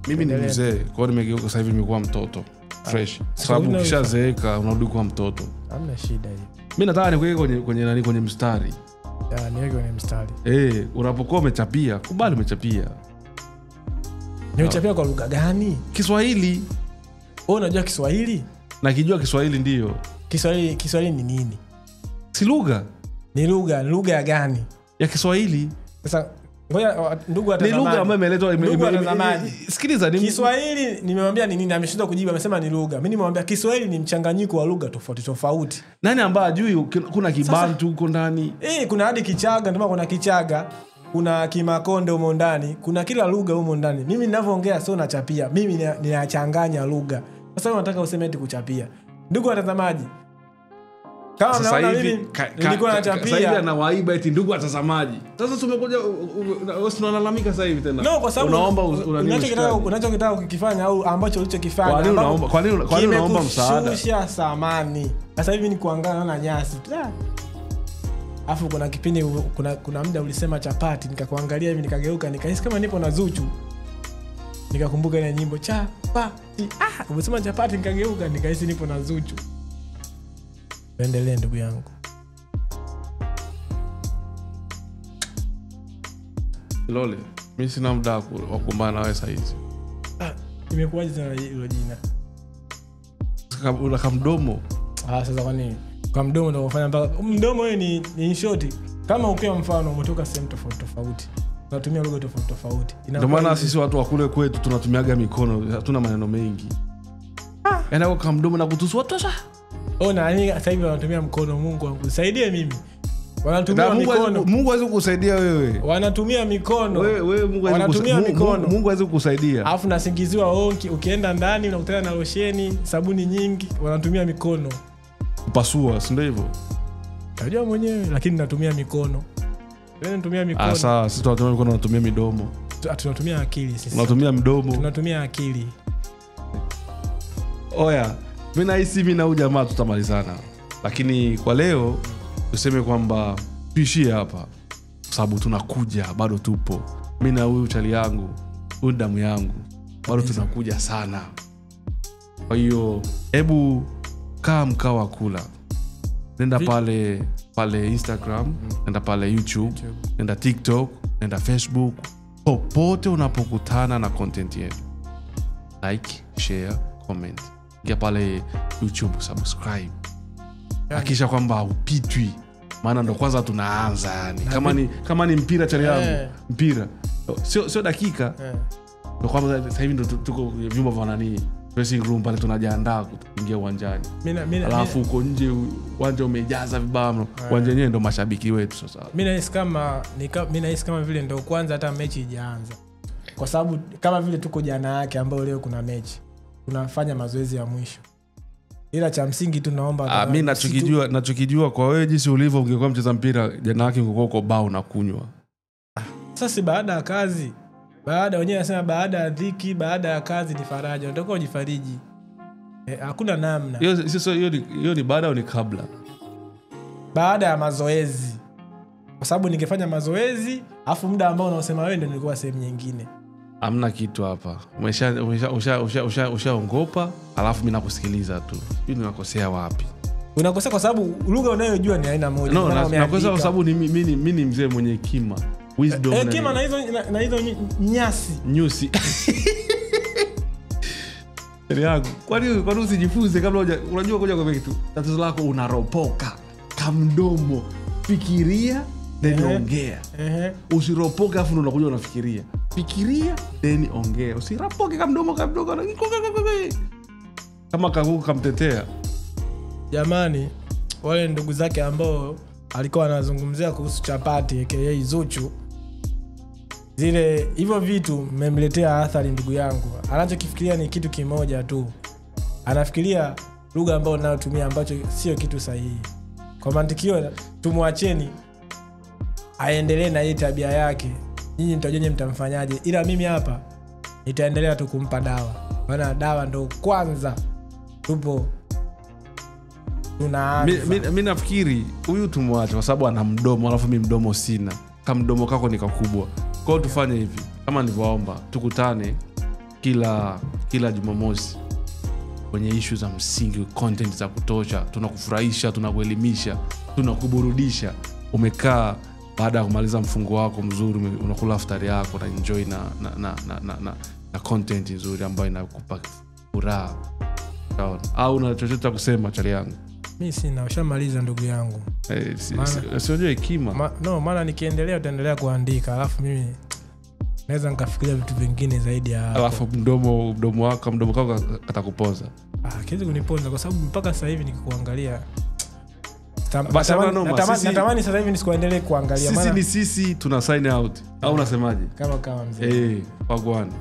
Mimi ni mzee, kwa hiyo nimegeuka sasa hivi nimekuwa mtoto fresh. Sababu ukishazeeka unarudi kuwa mtoto. Hamna shida hiyo. Mimi nataka nikuweke kwenye mstari. Niweke kwenye mstari. Unapokuwa umechapia, kubali umechapia. Nimechapia kwa lugha gani? Kiswahili. Wewe unajua Kiswahili? Nakijua Kiswahili ndio. Kiswahili ni nini? Si lugha. Ni lugha gani? Ya Kiswahili. Sasa ngoja ndugu watazamaji. Ni lugha ambayo imeletwa. Sikiliza, Kiswahili nimemwambia ni nini, ameshindwa kujibu, amesema ni lugha. Mimi nimemwambia Kiswahili ni mchanganyiko wa lugha tofauti. Nani ambaye ajui kuna Kibantu huko ndani? Kuna hadi Kichaga, ndio kuna Kichaga, kuna Kimakonde huko ndani, kuna kila lugha huko ndani. Mimi ninavyoongea sio nachapia. Mimi ninachanganya lugha. Sasa wewe unataka useme eti kuchapia. Ndugu watazamaji, kama mnaona mimi nilikuwa nachapia. Sasa hivi anawaiba eti ndugu watazamaji. Sasa tumekuja wewe unalalamika sasa hivi tena. No, kwa sababu unaomba unachokitaka kukifanya au ambacho ulichokifanya. Kwa nini unaomba msaada? Kimekushusha samani. Sasa hivi ni kuangalia na nyasi. Afu kuna kipindi kuna muda ulisema chapati, nikakuangalia hivi nikageuka nikahisi kama nipo na Zuchu. Nikakumbuka ile nyimbo chapati. Umesema chapati nikageuka nikahisi nipo na Zuchu. Endelea ndugu yangu. Lole, mimi sina muda wa kukumbana na wewe sasa hizi. Imekuwaje tena hilo jina? una kamdomo. Sasa kwa nini? Kwa mdomo ndio unafanya mpaka mdomo wewe ni short. Kama ukiwa mfano umetoka sehemu tofauti. Tunatumia lugha tofauti. Ndio maana sisi watu wa kule kwetu tunatumiaga mikono, hatuna maneno mengi. Yaani kwa mdomo na kutusua tosha. Nani sasa hivi wanatumia mkono. Mungu wangu saidie mimi. Wanatumia mikono. Mungu hawezi kukusaidia wewe. Wanatumia mikono. Wewe Mungu hawezi kukusaidia. Alafu nasingiziwa ukienda ndani unakutana na losheni, sabuni nyingi, wanatumia mikono. Kupasua, si ndio hivyo? Unajua mwenyewe lakini natumia mikono. Wewe unatumia mikono. Sawa, sisi tunatumia mikono, tunatumia midomo. Tunatumia akili sisi. Tunatumia mdomo. Tunatumia akili. Oya, mimi nahisi mimi na huyu jamaa tutamalizana. Lakini kwa leo tuseme kwamba tuishie hapa. Sababu tunakuja, bado tupo. Mimi na huyu chali yangu, huyu damu yangu, bado tunakuja sana. Kwa hiyo hebu kaa mkao wa kula. Nenda pale Instagram, nenda pale YouTube, nenda TikTok, nenda Facebook, popote unapokutana na content yetu. Like, share, comment. Ingia pale YouTube, subscribe. Hakisha kwamba upitwi. Maana ndo kwanza tunaanza yani. Kama ni mpira chali yangu, mpira. Sio dakika. Ndo kwamba sasa hivi ndo tuko vyumba vya nani? Dressing room pale tunajiandaa kuingia uwanjani. Alafu uko nje uwanja umejaza vibaya. Uwanja wenyewe ndo mashabiki wetu sasa. Mimi nahisi kama vile ndo kwanza hata mechi ijaanza. Kwa sababu kama vile tuko jana yake ambao leo kuna mechi. Tunafanya mazoezi ya mwisho. Ila cha msingi tunaomba mimi nachokijua kwa wewe jinsi ulivyo, ungekuwa mcheza mpira jana yake ungekuwa uko bao na kunywa. Sasa baada ya kazi, wenyewe nasema baada ya dhiki, baada ya kazi ni faraja. Unataka ujifariji. Hakuna namna. Hiyo ni baada au ni kabla? Baada ya mazoezi. Kwa sababu ningefanya mazoezi, afu muda ambao unaosema wewe ndio nilikuwa sehemu nyingine. Hamna kitu hapa. Ushaongopa, alafu mimi nakusikiliza tu. Mimi ninakosea wapi? Unakosea kwa sababu lugha unayojua ni aina moja. Nakosea kwa sababu mimi ni mzee mwenye hekima. Wisdom. Hekima na hizo nyusi. Yangu. Kwani usijifunze kabla unajua koja kwa kitu. Tatizo lako unaropoka. Kamdomo. Fikiria then ongea. Usiropoke afu unakuja unafikiria. Fikiria then ongea. Usirapoke kamdomo kamdogo. Kama kakuku kamtetea. Jamani, wale ndugu zake ambao alikuwa anazungumzia kuhusu chapati aka Zuchu. Hivyo vitu mmemletea athari ndugu yangu. Anachokifikiria ni kitu kimoja tu. Anafikiria lugha ambayo ninayotumia ambacho sio kitu sahihi. Kwa mantikio tumwacheni aendelee na hii tabia yake. Nyinyi mtajonye mtamfanyaje. Ila mimi hapa nitaendelea tu kumpa dawa. Maana dawa ndo kwanza tupo tunaanza. Mimi nafikiri huyu tumwache kwa sababu ana mdomo, alafu mimi mdomo sina. Kama mdomo kako ni kakubwa. Kwa hiyo tufanye hivi. Kama nilivyoomba, tukutane kila Jumamosi kwenye issue za msingi, content za kutosha, tunakufurahisha, tunakuelimisha, tunakuburudisha. Umekaa baada ya kumaliza mfungo wako mzuri, unakula iftari yako na enjoy na content nzuri ambayo inakupa furaha. Au una chochote kusema chali yangu? Mimi sina, ushamaliza ndugu yangu. Sio hekima. Maana nikiendelea utaendelea kuandika, alafu mimi naweza nikafikiria vitu vingine zaidi ya hapo. Alafu mdomo wako atakupoza. Kiwezi kuniponza kwa sababu mpaka sasa hivi nikikuangalia natamani sasa hivi nisikuendelee kuangalia. Sisi tuna sign out. Au unasemaje? Kama mzee. Wagwan.